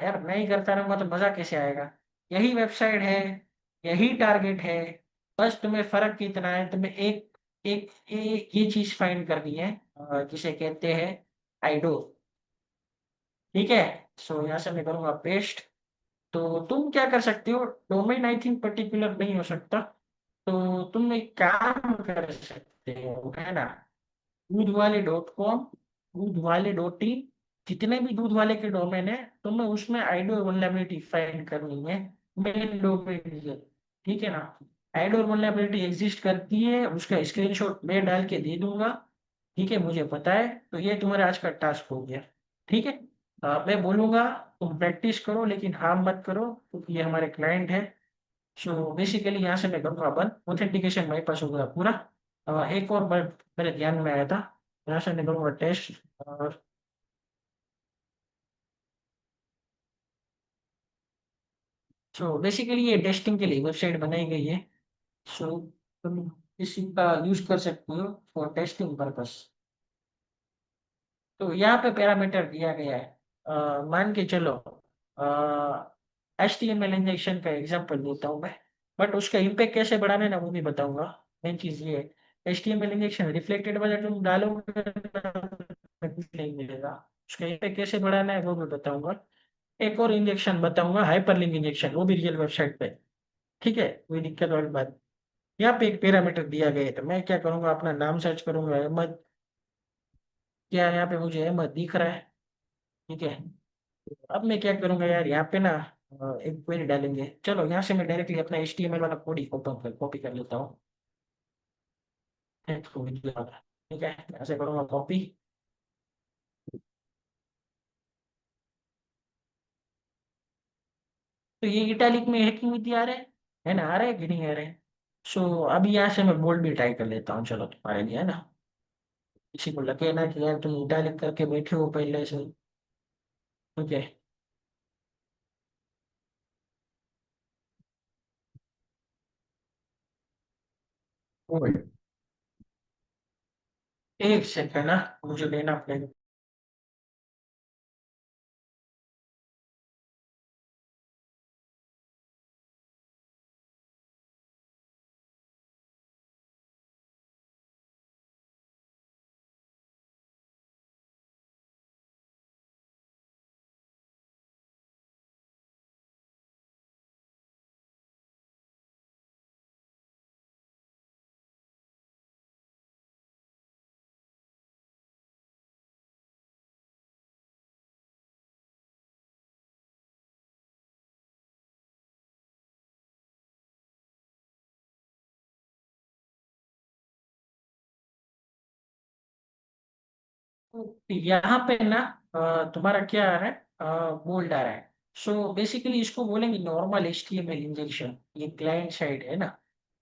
यार मैं ही करता रहूंगा तो मजा कैसे आएगा। यही वेबसाइट है, यही टारगेट है। बस तुम्हें फर्क कितना है, तुम्हें एक ये चीज फाइंड करनी है, जिसे कहते हैं आईडो। ठीक है। सो यहाँ से मैं करूंगा पेस्ट। तो तुम क्या कर सकते हो, डोमेन आई थिंक पर्टिकुलर नहीं हो सकता। तो तुम एक काम कर सकते हो, है ना। दूध वाले डॉट कॉम, दूध वाले डॉट इन, जितने भी दूध वाले के डोमेन है, तुम्हें उसमें आइडो वल्नरेबिलिटी फाइंड करनी है। Main domain. ठीक है ना। आइडो वल्नरेबिलिटी एग्जिस्ट करती है, उसका स्क्रीनशॉट मैं डाल के दे दूंगा। ठीक है, मुझे पता है। तो ये तुम्हारा आज का टास्क हो गया। ठीक है। मैं बोलूंगा तुम प्रैक्टिस करो, लेकिन हार्म मत करो, क्योंकि ये हमारे क्लाइंट है। सो बेसिकली यहाँ से मैं करूँगा बंद, ऑथेंटिकेशन मेरे पास होगा पूरा। एक और बार मेरे ध्यान में आया था, यहाँ से मैं करूँगा टेस्ट। और सो बेसिकली ये टेस्टिंग के लिए वेबसाइट बनाई गई है। सो तुम इसी का यूज कर सकते हो फॉर टेस्टिंग पर्पस। तो यहाँ पे पैरामीटर दिया गया है। मान के चलो, HTML इंजेक्शन का एग्जांपल देता हूँ मैं। बट उसका इम्पैक्ट कैसे बढ़ाना है ना, वो भी बताऊंगा। मेन चीज ये है, HTML इंजेक्शन रिफ्लेक्टेड वाला तुम डालोगे ना, तो कुछ नहीं मिलेगा। उसका इम्पैक्ट कैसे बढ़ाना है वो भी बताऊंगा। एक और इंजेक्शन बताऊंगा, हाइपरलिंक इंजेक्शन, वो भी रियल वेबसाइट पे। ठीक है, कोई दिक्कत वाली बात। यहाँ पे एक पैरामीटर दिया गया है, तो मैं क्या करूंगा, अपना नाम सर्च करूंगा अहमद। क्या यहाँ पे मुझे अहमद दिख रहा है। ठीक है। अब मैं क्या करूंगा यार, यहाँ पे ना एक क्वेरी डालेंगे। चलो यहाँ से मैं डायरेक्टली अपना HTML वाला कोड ही कॉपी कर लेता हूँ। ठीक है, यहाँ से करूंगा कॉपी। तो ये इटैलिक में है कि नहीं आ रहा है ना, आ रहा है कि नहीं आ रहा है। सो अभी यहाँ से मैं बोल्ड भी ट्राई कर लेता हूँ, चलो तुम्हारे लिए, है ना। किसी को लगे ना कि यार तुम इटैलिक करके बैठे हो पहले से। ठीक है। बोल्ड, एक सेकंड ना, मुझे लेना पड़ेगा। तो यहाँ पे ना तुम्हारा क्या आ रहा है, बोल्ड आ रहा है। सो बेसिकली इसको बोलेंगे नॉर्मल HTML इंजेक्शन। ये क्लाइंट साइड है ना।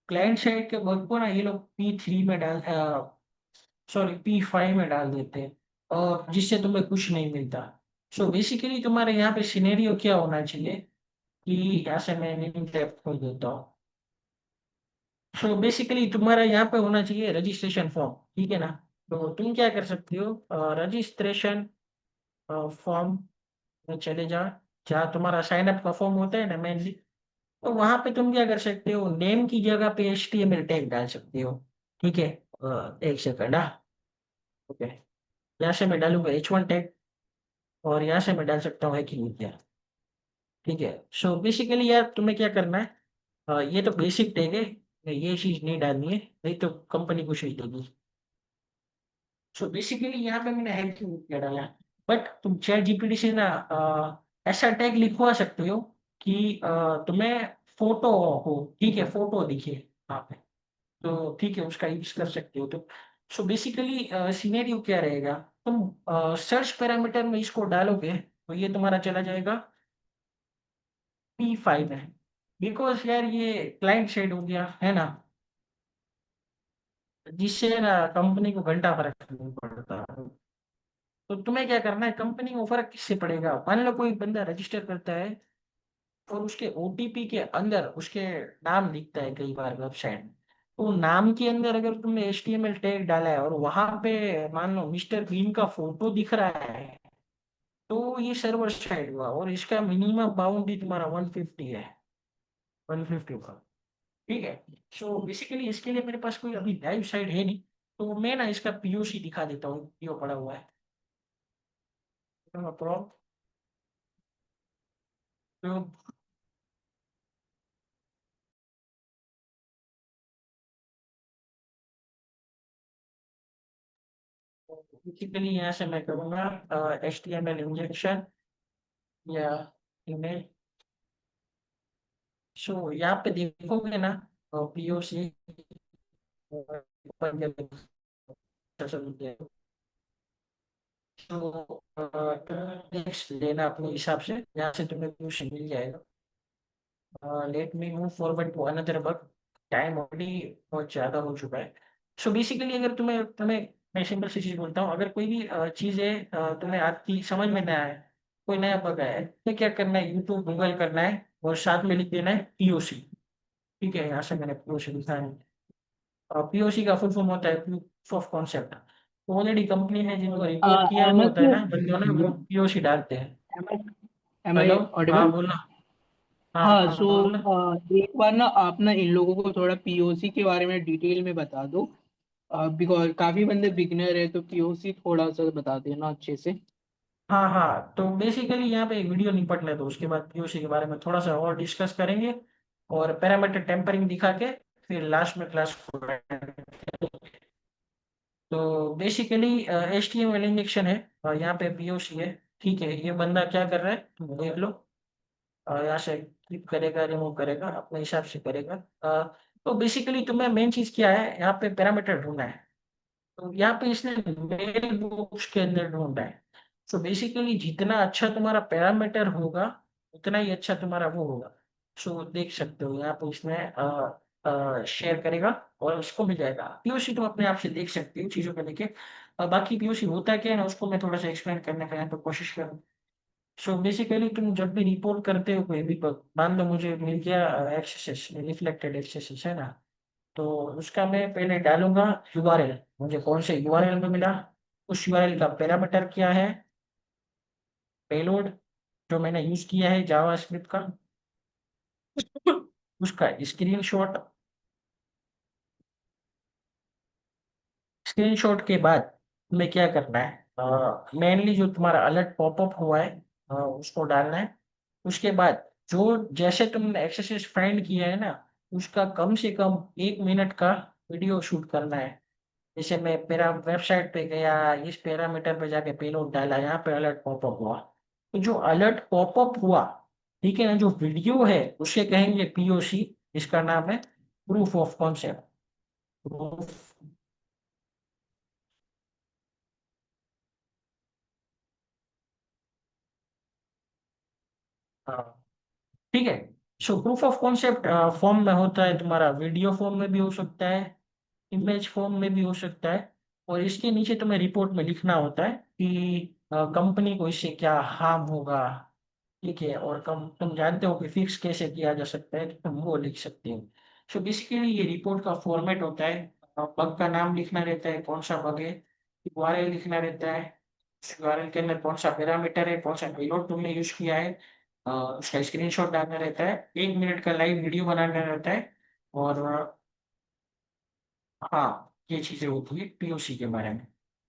क्लाइंट साइड के बग को ना ये लोग P3 में सॉरी P5 में डाल देते हैं, और जिससे तुम्हें कुछ नहीं मिलता। सो बेसिकली तुम्हारे यहाँ पे सिनेरियो क्या होना चाहिए कि यहाँ से मैं नीम टैप खोल देता हूँ। सो बेसिकली तुम्हारा यहाँ पे होना चाहिए रजिस्ट्रेशन फॉर्म, ठीक है ना। तो तुम क्या कर सकते हो, रजिस्ट्रेशन फॉर्म में चले जाओ, जहाँ तुम्हारा साइन अप का फॉर्म होता है ना मेनली। तो वहां पे तुम क्या कर सकते हो, नेम की जगह पे HTML टैग डाल सकते हो। ठीक है, एक सेकंड। हाँ, ओके। यहाँ से मैं डालूंगा H1 टैग, और यहाँ से मैं डाल सकता हूँ हैकिंग विद्या। ठीक है। सो बेसिकली यार तुम्हें क्या करना है, ये तो बेसिक टैग है, ये चीज नहीं डालनी है, नहीं तो कंपनी कुछ नहीं देगी। सो बेसिकली यहाँ पे मैंने हैकिंग विद्या डाला। बट तुम चैट जीपीटी से ना ऐसा टैग लिखवा सकते हो कि तुम्हें फोटो हो, ठीक है, फोटो दिखे वहाँ पे। तो ठीक है, उसका यूज कर सकते हो। तो सो बेसिकली सिनेरियो क्या रहेगा, तुम सर्च पैरामीटर में इसको डालोगे तो ये तुम्हारा चला जाएगा P5 है। बिकॉज यार ये क्लाइंट साइड हो गया है ना, जिससे ना कंपनी को घंटा फर्क नहीं पड़ता। तो तुम्हें क्या करना है, कंपनी को फर्क किससे पड़ेगा, मान लो कोई बंदा रजिस्टर करता है और उसके OTP के अंदर उसके नाम दिखता है कई बार वेबसाइट में। तो नाम के अंदर अगर तुमने HTML टैग डाला है और वहां पे मान लो मिस्टर बीन का फोटो दिख रहा है, तो ये सर्वर साइड हुआ, और इसका मिनिमम बाउंड ही तुम्हारा 150 है, 150 का। ठीक है। सो बेसिकली इसके लिए मेरे पास कोई अभी लाइव साइट है नहीं, तो मैं ना इसका POC दिखा देता हूँ, पीओ पड़ा हुआ है। तो बेसिकली यहाँ से मैं करूँगा HTML इंजेक्शन या इमेज। सो यहाँ पे देखोगे ना POC तो टेक्स्ट लेना अपने हिसाब से, यहाँ से तुम्हें POC मिल जाएगा। Let me move forward to another bug. Time already बहुत ज़्यादा हो चुका है। सो बेसिकली अगर तुम्हें तुम्हें मैं सिंपल सी चीज़ बोलता हूँ, अगर कोई भी चीज़ है तुम्हें आती समझ में ना आए, कोई नया बग आया है, तो क्या करना है, यूट्यूब गूगल करना है और साथ में लिख देना है POC। ठीक है, यहाँ से मैंने POC लिखा है। POC का फुल फॉर्म होता है प्रूफ ऑफ कॉन्सेप्ट। तो ऑलरेडी कंपनी ने जिनको रिपोर्ट किया हुआ अहमद होता है ना बंदों ने, वो POC डालते हैं। M hello. आई हाँ ऑडिबल? बोलो। हाँ हाँ, हाँ सो बोलो। एक बार ना आप ना इन लोगों को थोड़ा पीओसी के बारे में डिटेल में बता दो, बिकॉज काफी बंदे बिगनर है, तो पीओसी थोड़ा सा बता देना अच्छे से। हाँ हाँ, तो बेसिकली यहाँ पे एक वीडियो निपट ले, तो उसके बाद POC के बारे में थोड़ा सा और डिस्कस करेंगे, और पैरामीटर टेम्परिंग दिखा के फिर लास्ट में क्लास को end। तो बेसिकली HTML इंजेक्शन है और यहाँ पे POC है। ठीक है, ये बंदा क्या कर रहा है तुम देख लो। यहाँ से क्लिक करेगा, रिमूव करेगा, अपने हिसाब से करेगा। तो बेसिकली तुम्हें मेन चीज क्या है, यहाँ पे पैरामीटर ढूंढना है। तो यहाँ पे इसने मेल बुक्स के अंदर ढूंढा है। सो बेसिकली जितना अच्छा तुम्हारा पैरामीटर होगा, उतना ही अच्छा तुम्हारा वो होगा। सो देख सकते हो यहाँ पे इसने शेयर करेगा और उसको मिल जाएगा POC। तुम अपने आप से देख सकते हो चीजों को लेके। बाकी POC होता क्या है ना, उसको मैं थोड़ा सा एक्सप्लेन करने का यहाँ पे कोशिश करूँ। सो बेसिकली तुम जब भी रिपोर्ट करते हो कोई भी बग, मान लो मुझे मिल गया एक्सेस रिफ्लेक्टेड एक्सेस है ना, तो उसका मैं पहले डालूंगा URL, मुझे कौन से URL में मिला, उस URL का पैरामीटर क्या है, पेलोड जो मैंने यूज किया है जावास्क्रिप्ट का, उसका स्क्रीनशॉट। स्क्रीनशॉट के बाद तुम्हें क्या करना है, मेनली जो तुम्हारा अलर्ट पॉपअप हुआ है उसको डालना है। उसके बाद जो जैसे तुमने एक्सरसाइज फाइंड किया है ना, उसका कम से कम 1 मिनट का वीडियो शूट करना है। जैसे मैं मेरा वेबसाइट पे गया, इस पैरामीटर पे जाके पेलोड डाला, यहाँ पे अलर्ट पॉपअप हुआ। तो जो अलर्ट पॉपअप हुआ, ठीक है ना, जो वीडियो है उसे कहेंगे POC। इसका नाम है प्रूफ ऑफ कॉन्सेप्ट। प्रूफ हाँ, ठीक है। सो प्रूफ ऑफ कॉन्सेप्ट फॉर्म में होता है, तुम्हारा वीडियो फॉर्म में भी हो सकता है, इमेज फॉर्म में भी हो सकता है, और इसके नीचे तुम्हें रिपोर्ट में लिखना होता है कि कंपनी को इससे क्या हार्म होगा। ठीक है, और कम तुम जानते हो कि फिक्स कैसे किया जा सकता है, तो तुम वो लिख सकते हो। सो बेसिकली ये रिपोर्ट का फॉर्मेट होता है, बग का नाम लिखना रहता है, कौन सा बग है, यूआरएल लिखना रहता है, यूआरएल के अंदर कौन सा पैरामीटर है, कौन सा पेलोड तुमने यूज किया है, उसका स्क्रीनशॉट डालना रहता है, 1 मिनट का लाइव वीडियो बनाना रहता है, और हाँ, ये चीजें होती है पीओसी के बारे में।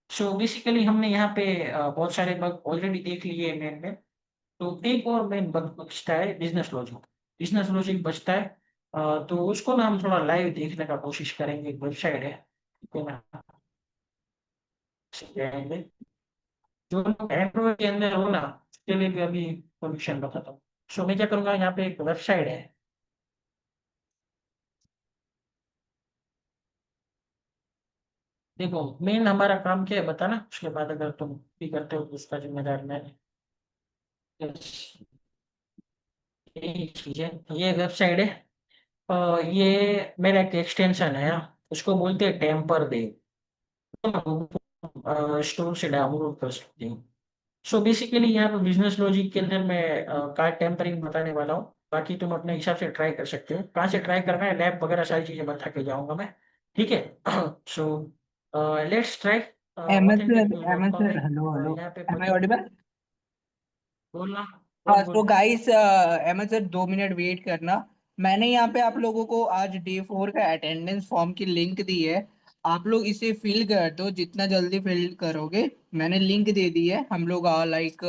सो बेसिकली हमने यहाँ पे बहुत सारे बग ऑलरेडी देख लिए मेन में। तो एक और मेन बग बचता है, बिजनेस लॉजिक। बिजनेस लॉजिक बचता है, तो उसको ना हम थोड़ा लाइव देखने का कोशिश करेंगे। एक वेबसाइट है, ठीक है ना, जाएंगे। जो लोग एंड्रॉइड के अंदर हो ना, उसके लिए भी अभी सोल्यूशन बताता हूँ। सो मैं क्या करूंगा, यहाँ पे एक वेबसाइट है। देखो, मेन हमारा काम क्या है बताना, उसके बाद अगर तुम भी करते हो तो उसका जिम्मेदार मैं। Yes, यही चीज है, ये वेबसाइट है। ये मेरा एक एक्सटेंशन है, उसको बोलते हैं टेम्पर दे। स्टोर से डाउनलोड कर सकते हैं। सो बेसिकली यहाँ पे बिजनेस लॉजिक के अंदर मैं कार्ड टेम्परिंग बताने वाला हूँ। बाकी तुम अपने हिसाब से ट्राई कर सकते हो, कहाँ से ट्राई करना है, लैब वगैरह सारी चीजें बता के जाऊंगा मैं। ठीक है। So let's try Ahmad authentic sir, Ahmad कॉम है। Sir, hello hello. यहाँ पे एम आई ऑडिबल? बोलना, हाँ, बोल तो बोल। Guys, Ahmed sir 2 minute wait करना। मैंने यहाँ पे आप लोगों को आज डे 4 का अटेंडेंस फॉर्म की लिंक दी है। आप लोग इसे फिल कर दो, जितना जल्दी फिल करोगे। मैंने लिंक दे दी है। हम लोग लाइक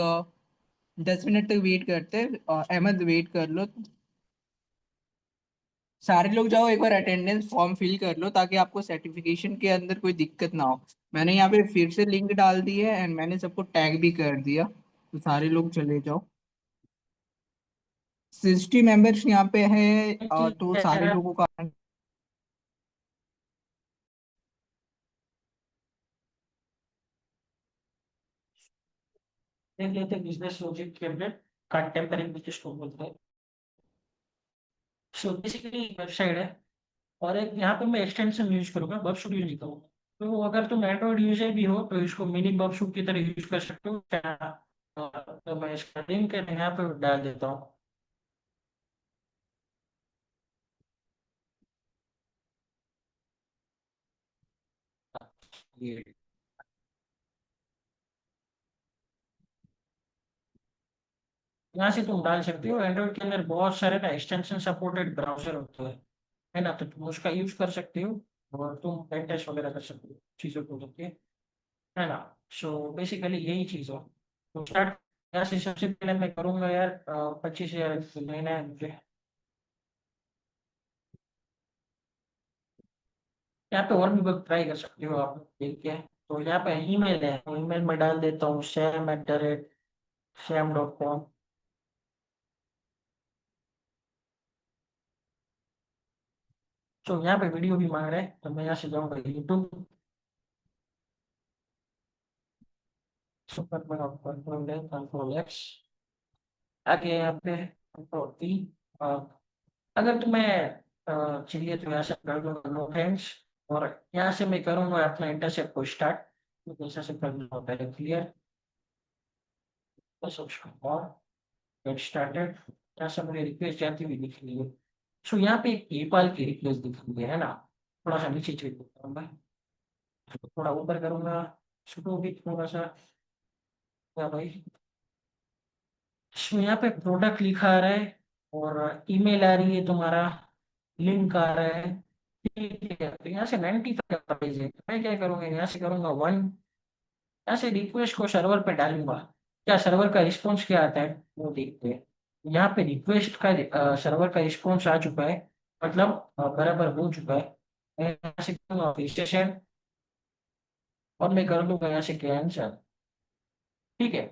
10 मिनट तक वेट करते हैं। अहमद वेट कर लो। सारे लोग जाओ, एक बार अटेंडेंस फॉर्म फिल कर लो ताकि आपको सर्टिफिकेशन के अंदर कोई दिक्कत ना हो। मैंने यहाँ पे फिर से लिंक डाल दी है एंड मैंने सबको टैग भी कर दिया, तो सारे लोग चले जाओ। 60 मेंबर्स यहाँ पे है। तो सारे देख लोगों का लेते हैं बिजनेस लॉजिक के अंदर कार्ड टेम्परिंग जिसको बोलते हैं। सो बेसिकली वेबसाइट है, और एक यहाँ पे मैं एक्सटेंशन यूज करूंगा, बफशूट यूज नहीं करूंगा। तो अगर तुम एंड्रॉइड यूजर भी हो तो इसको मिनी बफशूट की तरह यूज कर सकते हो क्या। तो मैं इसका लिंक यहाँ पे डाल देता हूँ। ये यहाँ से तुम डाल सकते हो। एंड्रॉइड के अंदर बहुत सारे ना एक्सटेंशन सपोर्टेड ब्राउजर होते हैं, है ना, तो तुम उसका यूज कर सकते हो, और तुम पेन टेस्ट वगैरह कर सकते हो चीज़ों को लेके, है ना। सो बेसिकली यही चीज़ हो। तो स्टार्ट यहाँ से सबसे पहले मैं करूँगा यार, 25,000 लेना है मुझे। यहाँ पे और भी वक्त ट्राई कर सकते हो आप, ठीक है। तो यहाँ पे ईमेल है, ईमेल में डाल देता हूँ sam@sam.com। तो यहाँ पे वीडियो भी मांग रहे हैं, तो मैं यहाँ से जाऊँगा यूट्यूब। सुपर में कंट्रोल X, आगे यहाँ पे कंट्रोल T। अगर तुम्हें चाहिए तो यहाँ से कर दूंगा नो थैंक्स, और यहाँ से मैं करूँगा अपना इंटरसेप्ट को स्टार्ट। तो यहाँ से कर दूंगा पहले क्लियर, बस उसको और गेट स्टार्टेड। यहाँ से मुझे रिक्वेस्ट जाती हुई दिख रही है। सो यहाँ पे एक पेपाल की रिक्वेस्ट दिख रही है ना, थोड़ा सा नीचे चेक करूंगा, थोड़ा ऊपर करूंगा, शुरू भी थोड़ा सा। क्या भाई, सो यहाँ पे प्रोडक्ट लिखा आ रहा है, और ईमेल आ रही है तुम्हारा, लिंक आ रहा है। ठीक है, तो यहाँ से 95 का प्राइस है, तो मैं क्या करूँगा, यहाँ से करूँगा 1। यहाँ से रिक्वेस्ट को सर्वर पे डालूंगा, क्या सर्वर का रिस्पॉन्स क्या आता है वो देखते हैं। यहाँ पे रिक्वेस्ट का सर्वर का रिस्पॉन्स आ चुका है, मतलब बराबर हो चुका है। मैं यहाँ से करूँगा रजिस्ट्रेशन, और मैं कर दूंगा यहाँ से कैंसिल। ठीक है,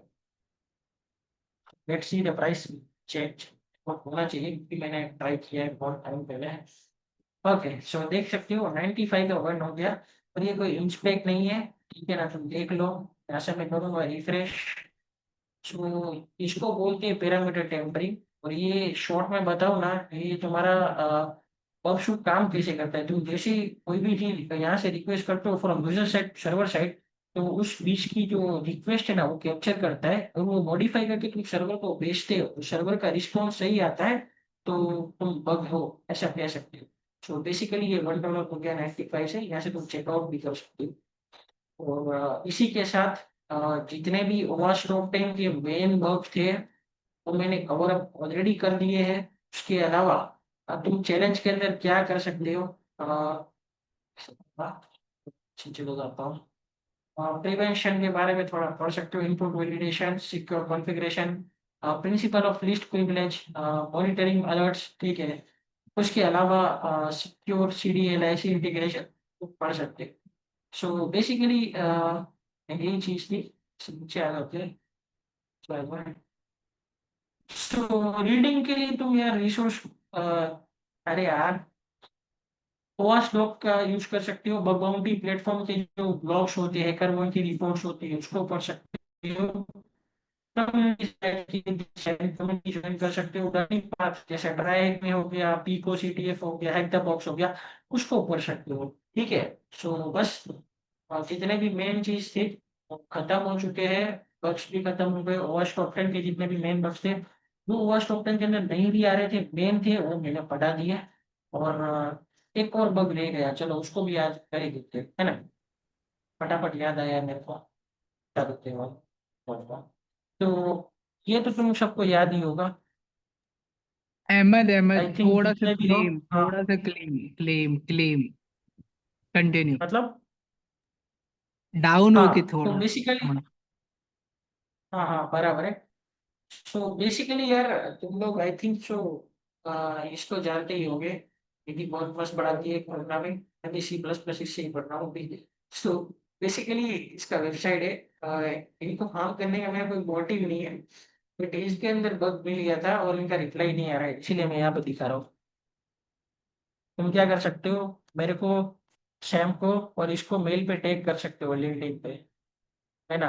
let's see the price change. और होना चाहिए क्योंकि मैंने ट्राई किया है बहुत टाइम पहले। ओके, सो देख सकते हो 95 का वन हो गया, और ये कोई इंच ब्रेक नहीं है। ठीक है ना, तुम देख लो। यहाँ से मैं करूँगा रिफ्रेश। सो इसको बोलते हैं पैरामीटर टेम्परिंग। और ये शॉर्ट में बताऊँ ना, ये तुम्हारा पब शूट काम कैसे करता है। तुम जैसे ही कोई भी चीज यहाँ से रिक्वेस्ट करते हो from user side server side, तो उस बीच की जो रिक्वेस्ट है ना वो कैप्चर करता है और वो मॉडिफाई करके तुम सर्वर को भेजते हो, सर्वर का रिस्पॉन्स सही आता है तो तुम बग हो ऐसा कह सकते हो। सो बेसिकली ये $1 हो गया 95 से, यहाँ से तुम चेकआउट भी कर सकते हो। और इसी के साथ जितने भी ओवाश टॉप 10 के मेन बग थे वो मैंने कवर अप ऑलरेडी कर दिए हैं। उसके अलावा तुम चैलेंज के अंदर क्या कर सकते हो, चलो जाता हूँ। प्रिवेंशन के बारे में थोड़ा पढ़ सकते हो, input validation, secure configuration, principle of least privilege, monitoring alerts, ठीक है। उसके अलावा सिक्योर CDLIC इंटीग्रेशन पढ़ सकते हो। सो बेसिकली यही चीज़ थी। नीचे आ जाते हैं। सो रीडिंग के लिए तुम यार रिसोर्स, अरे यार ओवास डॉक का यूज कर सकते हो। बग बाउंटी प्लेटफॉर्म के जो ब्लॉग्स होते हैं, हैकर वन की रिपोर्ट्स होती है, उसको पढ़ सकते हो। कम्युनिटी ज्वाइन कर सकते हो। लर्निंग पाथ जैसे ड्राइव में हो गया, पीको CTF हो गया, हैक द बॉक्स हो गया, उसको पढ़ सकते हो। ठीक है। सो बस जितने भी मेन चीज थे वो खत्म हो चुके हैं। बग्स भी खत्म हो गए। ओवास टॉप 10 के जितने भी मेन बग्स थे वो ओवास टॉप 10 के अंदर नहीं भी आ रहे थे, मेन थे वो मैंने पढ़ा दिया। और एक और बग रह गया, चलो उसको भी याद कर ही देते हैं, है ना। फटाफट याद आया मेरे को, बता देते हैं तो ये तो तुम सबको याद ही होगा। अहमद आई अहमद थिंक थोड़ा सा जितने भी हो। क्लेम, हाँ थोड़ा सा क्लेम क्लेम क्लेम कंटिन्यू। मतलब। डाउन हो के हाँ तो थोड़ा बेसिकली, थोड़ा। हाँ हाँ बराबर है। सो बेसिकली यार तुम लोग आई थिंक सो इसको जानते ही होंगे, यदि बहुत मस्त बढ़ाती है प्रोग्रामिंग, अभी C++ इससे ही पढ़ रहा हूँ अभी। सो बेसिकली इसका वेबसाइट है। इनको काम करने का मेरा कोई मोटिव नहीं है, बट इसके अंदर बग मिल गया था और इनका रिप्लाई नहीं आ रहा है, इसीलिए मैं यहाँ पे दिखा रहा हूँ। तुम क्या कर सकते हो, मेरे को, सैम को और इसको मेल पे टैग कर सकते हो लिंक्डइन पे, है ना।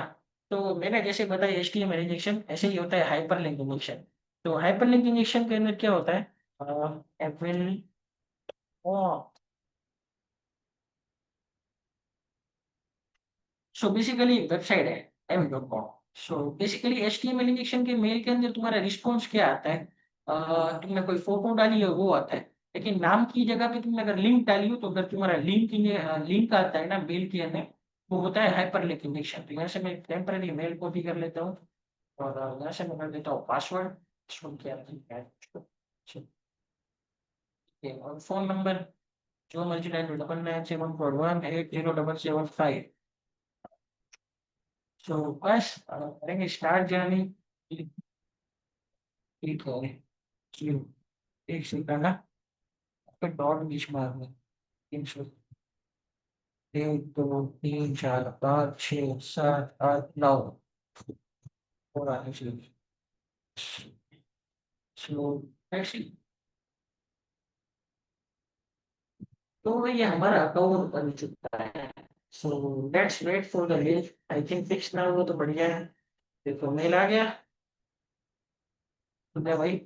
तो मैंने जैसे बताया HTML इंजेक्शन ऐसे ही होता है हाइपर लिंक इंजेक्शन। तो हाइपर लिंक इंजेक्शन के अंदर क्या होता है, एप्रिल सो बेसिकली वेबसाइट है m.com। So basically HTML injection के मेल के अंदर तुम्हारा रिस्पॉन्स क्या आता है, तुमने कोई फोटो डाली है वो आता है, लेकिन नाम की जगह पे तुमने अगर लिंक डाली हो तो अगर तुम्हारा लिंक आता है ना मेल के अंदर, वो होता है हाइपर लिंक इंजेक्शन। तो यहाँ से मैं टेम्पररी मेल कॉपी कर लेता हूँ और यहाँ से मैं कर देता हूँ पासवर्ड, इसको क्या है, और फोन नंबर जो मर्जी डाल दो, 9974180775। तो बस करेंगे स्टार्ट जर्नी। ठीक है। चलो, एक सेकंड ना, फिर डॉट बीच मारना। 300, 1 2 3 4 5 6 7 8 9 और आगे चलिए। स्लो ऐसी। तो ये हमारा अकाउंट बन चुका है। So let's wait for the mail. I think fix ना हो तो बढ़िया है। देखो मेल आ गया। तो भाई,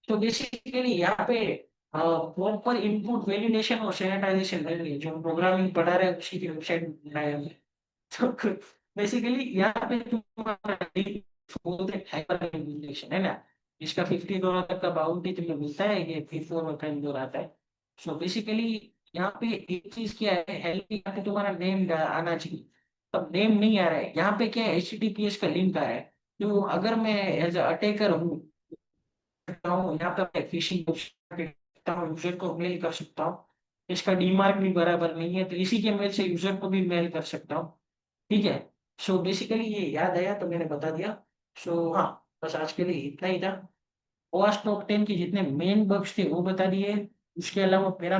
तो बेसिकली यहाँ पे प्रॉपर इनपुट वैलिडेशन और सैनिटाइजेशन है, जो प्रोग्रामिंग पढ़ा रहे हैं उसी की वेबसाइट बनाया है। तो बेसिकली यहाँ पे तुम्हारा बोलते हैं हाइपर वैलिडेशन, है ना। इसका $50 तक का बाउंटी तुम्हें मिलता है, ये P4 और फ्रेंड आता है। सो बेसिकली यहाँ पे एक चीज क्या है, हेल्प यहाँ पे तुम्हारा नेम आना चाहिए। अब नेम नहीं आ रहा है यहाँ पे, क्या है HTTPS का लिंक आ रहा है। तो अगर मैं एज अटैकर हूँ सकता हूँ, यहाँ पे मैं फिशिंग यूजर को मेल कर सकता हूँ। इसका डीमार्क भी बराबर नहीं है तो इसी के मेल से यूजर को भी मेल कर सकता हूँ। ठीक है। सो बेसिकली ये याद आया तो मैंने बता दिया। सो हाँ, बस आज के लिए इतना ही था। ओवास टॉप 10 के जितने मेन बग्स थे वो बता दिए। उसके अलावा पैरा